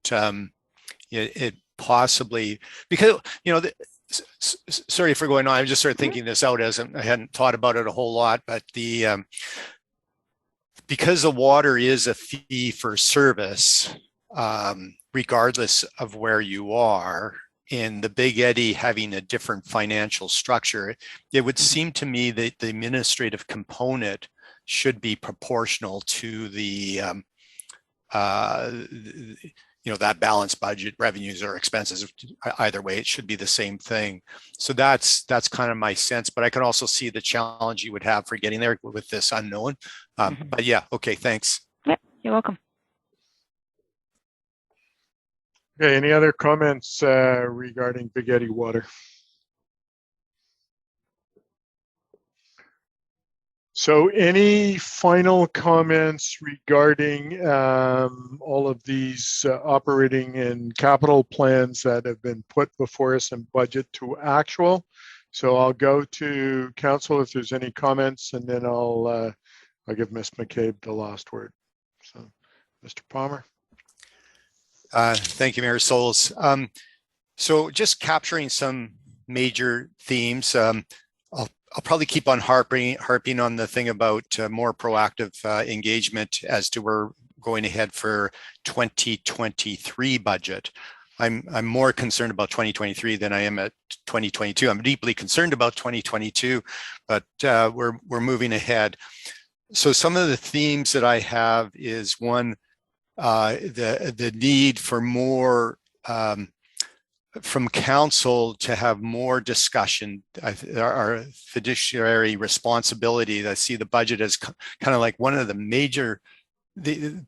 it possibly, because sorry for going on, I'm just sort of thinking this out as I hadn't thought about it a whole lot, but because the water is a fee for service, regardless of where you are, in the Big Eddy having a different financial structure, it would seem to me that the administrative component should be proportional to the that balanced budget, revenues or expenses. Either way, it should be the same thing. So that's kind of my sense, but I can also see the challenge you would have for getting there with this unknown. But yeah, okay, thanks. Yep, you're welcome. Okay, any other comments regarding Big Eddy water? So any final comments regarding all of these operating and capital plans that have been put before us in budget to actual? So I'll go to council if there's any comments, and then I'll give Ms. McCabe the last word. So, Mr. Palmer. Thank you, Mayor Souls. So just capturing some major themes. I'll probably keep on harping on the thing about more proactive engagement as to we're going ahead for 2023 budget. I'm more concerned about 2023 than I am at 2022. I'm deeply concerned about 2022, but we're moving ahead. So some of the themes that I have is one, the need for more from council to have more discussion. Our fiduciary responsibility. I see the budget as kind of like one of the major,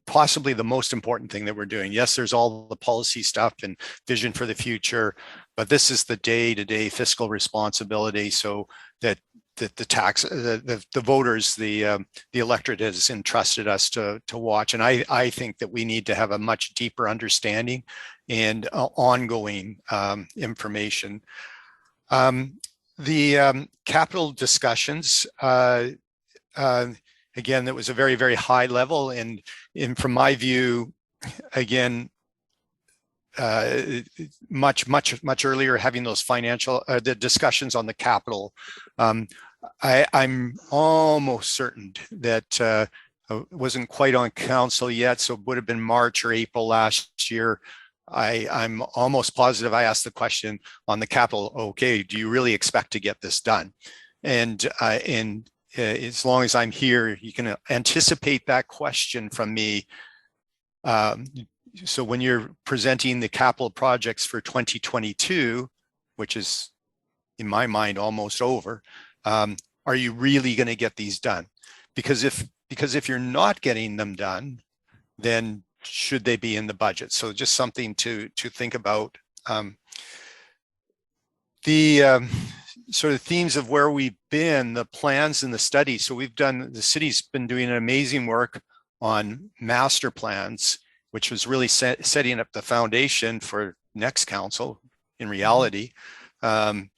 possibly the most important thing that we're doing. Yes, there's all the policy stuff and vision for the future, but this is the day-to-day fiscal responsibility, so that the voters, the electorate has entrusted us to watch. And I think that we need to have a much deeper understanding and ongoing information. The capital discussions, again, that was a very, very high level. And from my view, again, much earlier, having those financial the discussions on the capital. I'm almost certain that I wasn't quite on council yet, so it would have been March or April last year. I'm almost positive I asked the question on the capital, okay, do you really expect to get this done? And as long as I'm here, you can anticipate that question from me. So when you're presenting the capital projects for 2022, which is in my mind almost over, are you really going to get these done? Because if you're not getting them done, then should they be in the budget? So just something to think about. The sort of themes of where we've been, the plans and the studies. So the city's been doing an amazing work on master plans, which was really setting up the foundation for next council in reality. And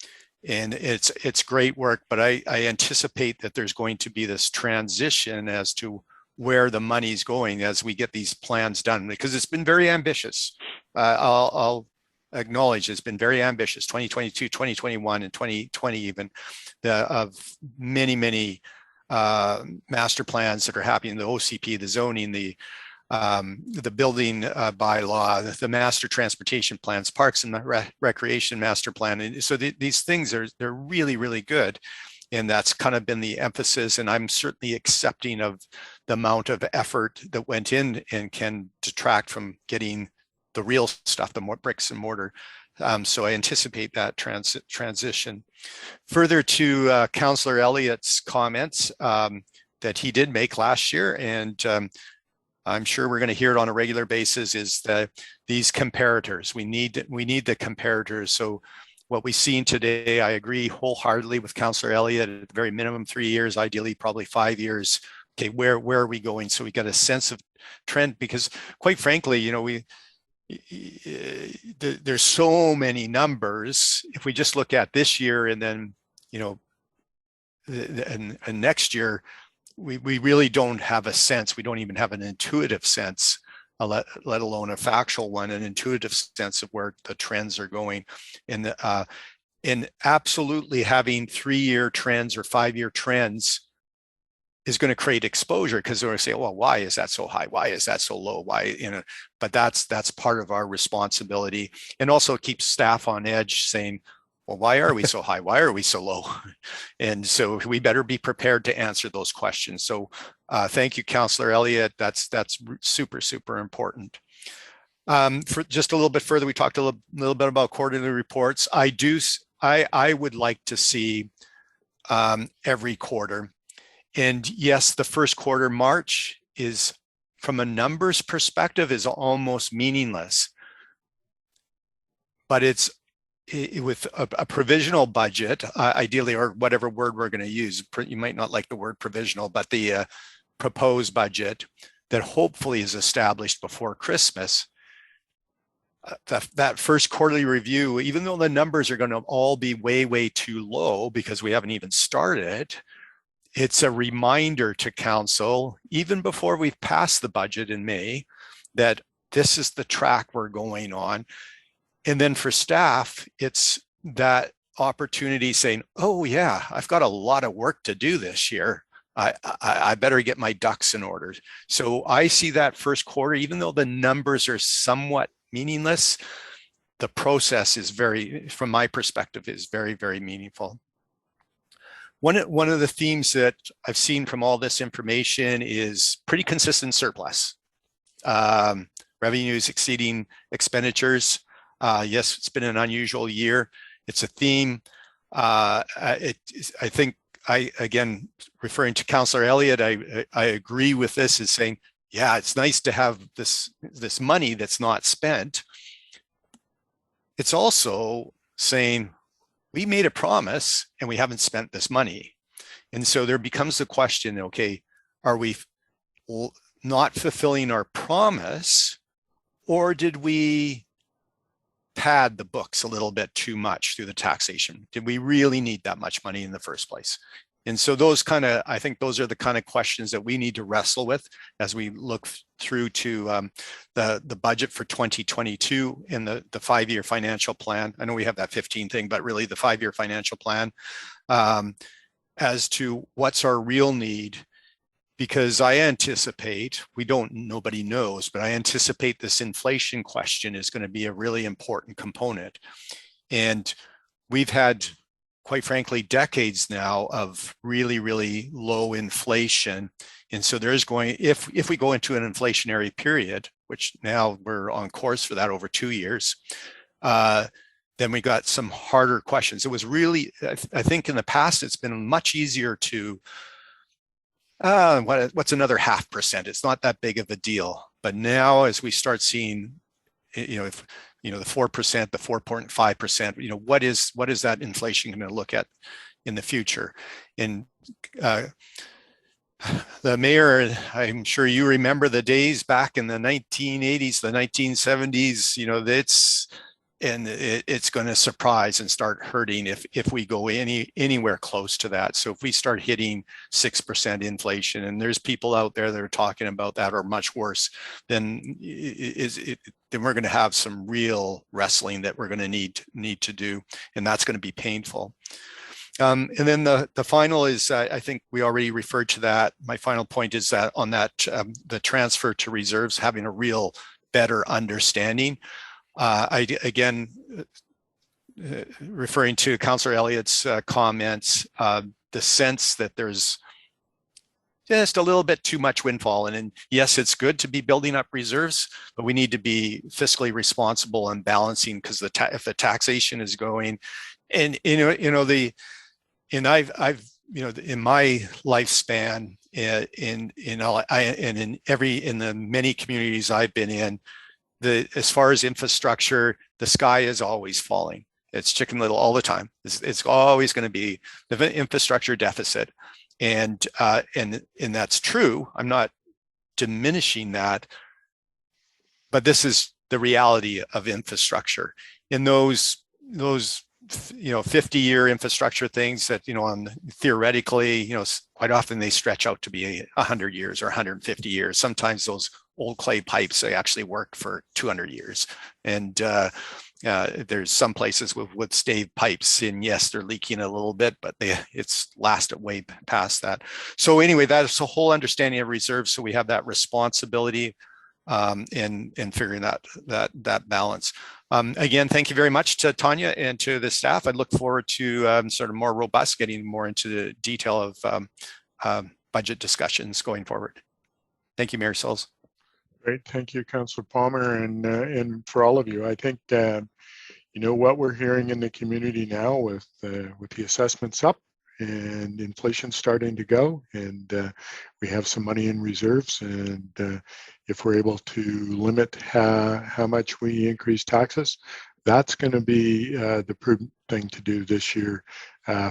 it's great work, but I anticipate that there's going to be this transition as to where the money's going as we get these plans done, because it's been very ambitious. I'll acknowledge it's been very ambitious, 2022, 2021, and 2020 even, of many master plans that are happening, the OCP, the zoning, the building bylaw, the master transportation plans, parks and the recreation master plan. And so these things they're really, really good. And that's kind of been the emphasis. And I'm certainly accepting of the amount of effort that went in and can detract from getting the real stuff, the more bricks and mortar So I anticipate that transition. Further to Councillor Elliott's comments that he did make last year, and I'm sure we're going to hear it on a regular basis, is these comparators. We need the comparators. So what we've seen today, I agree wholeheartedly with Councillor Elliott, at the very minimum 3 years, ideally probably 5 years. Okay, where are we going? So we got a sense of trend, because quite frankly, you know, there's so many numbers. If we just look at this year and then, you know, and next year, we really don't have a sense. We don't even have an intuitive sense, let alone a factual one, an intuitive sense of where the trends are going. And absolutely having 3-year trends or 5-year trends is going to create exposure, because they're going to say, well, why is that so high? Why is that so low? Why, you know, but that's part of our responsibility. And also keep staff on edge saying, well, why are we so high? Why are we so low? And so we better be prepared to answer those questions. So thank you, Councillor Elliott. That's super, super important. For just a little bit further, we talked a little bit about quarterly reports. I would like to see every quarter. And yes, the first quarter, March, is, from a numbers perspective, is almost meaningless. But it's with a provisional budget, ideally, or whatever word we're going to use. You might not like the word provisional, but the proposed budget that hopefully is established before Christmas. That first quarterly review, even though the numbers are going to all be way, way too low because we haven't even started, it's a reminder to council, even before we've passed the budget in May, that this is the track we're going on. And then for staff, it's that opportunity saying, oh yeah, I've got a lot of work to do this year. I better get my ducks in order. So I see that first quarter, even though the numbers are somewhat meaningless, the process is from my perspective, is very, very meaningful. One of the themes that I've seen from all this information is pretty consistent surplus. Revenues exceeding expenditures. Yes, it's been an unusual year. It's a theme. I think, again, referring to Councillor Elliott, I agree with this, is saying, yeah, it's nice to have this money that's not spent. It's also saying, we made a promise and we haven't spent this money. And so there becomes the question, okay, are we not fulfilling our promise, or did we pad the books a little bit too much through the taxation? Did we really need that much money in the first place? And so I think those are the kind of questions that we need to wrestle with as we look through to the budget for 2022 and the 5-year financial plan. I know we have that 15 thing, but really the 5-year financial plan, as to what's our real need. Because I anticipate, nobody knows, but I anticipate this inflation question is going to be a really important component. And we've had, quite frankly, decades now of really, really low inflation. And so there's if we go into an inflationary period, which now we're on course for that over 2 years, then we got some harder questions. It was really, I think in the past, it's been much easier to, what's another 0.5%? It's not that big of a deal. But now, as we start seeing, the 4%, the 4.5%, what is that inflation going to look at in the future? And the mayor, I'm sure you remember the days back in the 1980s, the 1970s. It's going to surprise and start hurting if we go anywhere close to that. So if we start hitting 6% inflation, and there's people out there that are talking about that or much worse, then we're going to have some real wrestling that we're going to need to do, and that's going to be painful. And then the final is, I think we already referred to that. My final point is that on that the transfer to reserves, having a real better understanding. Again, referring to Councillor Elliott's comments, the sense that there's just a little bit too much windfall. And yes, it's good to be building up reserves, but we need to be fiscally responsible and balancing, because if the taxation is going, and I've in my lifespan, in the many communities I've been in, as far as infrastructure, the sky is always falling. It's Chicken Little all the time. It's always going to be the infrastructure deficit. And that's true. I'm not diminishing that, but this is the reality of infrastructure. In those 50-year infrastructure things that, theoretically, quite often they stretch out to be 100 years or 150 years. Sometimes those old clay pipes, they actually work for 200 years. And there's some places with wood stave pipes, and yes, they're leaking a little bit, but it's lasted way past that. So anyway, that's a whole understanding of reserves. So we have that responsibility in figuring that balance. Again, thank you very much to Tanya and to the staff. I look forward to sort of more robust, getting more into the detail of budget discussions going forward. Thank you, Mayor Sills. Great, thank you, Councillor Palmer, and for all of you. I think what we're hearing in the community now with the assessments up and inflation starting to go, and we have some money in reserves, and if we're able to limit how much we increase taxes, that's going to be the prudent thing to do this year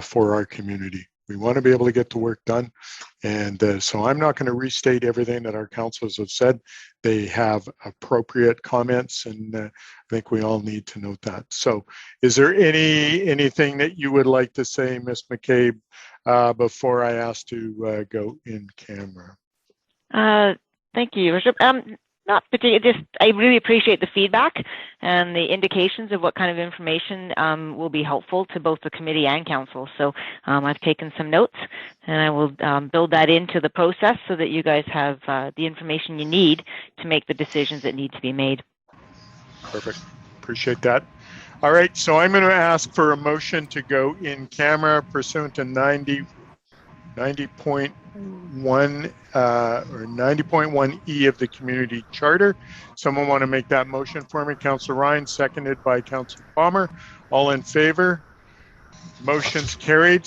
for our community. We want to be able to get the work done. And so I'm not going to restate everything that our councillors have said. They have appropriate comments, and I think we all need to note that. So is there anything that you would like to say, Ms. McCabe, before I ask to go in camera? Thank you, Your Worship. Not particularly, I really appreciate the feedback and the indications of what kind of information will be helpful to both the committee and council. So I've taken some notes, and I will build that into the process so that you guys have the information you need to make the decisions that need to be made. Perfect. Appreciate that. All right, so I'm going to ask for a motion to go in camera pursuant to 90.1 or 90.1E of the Community Charter. Someone want to make that motion for me? Councillor Ryan, seconded by Councillor Palmer. All in favor? Motion's carried.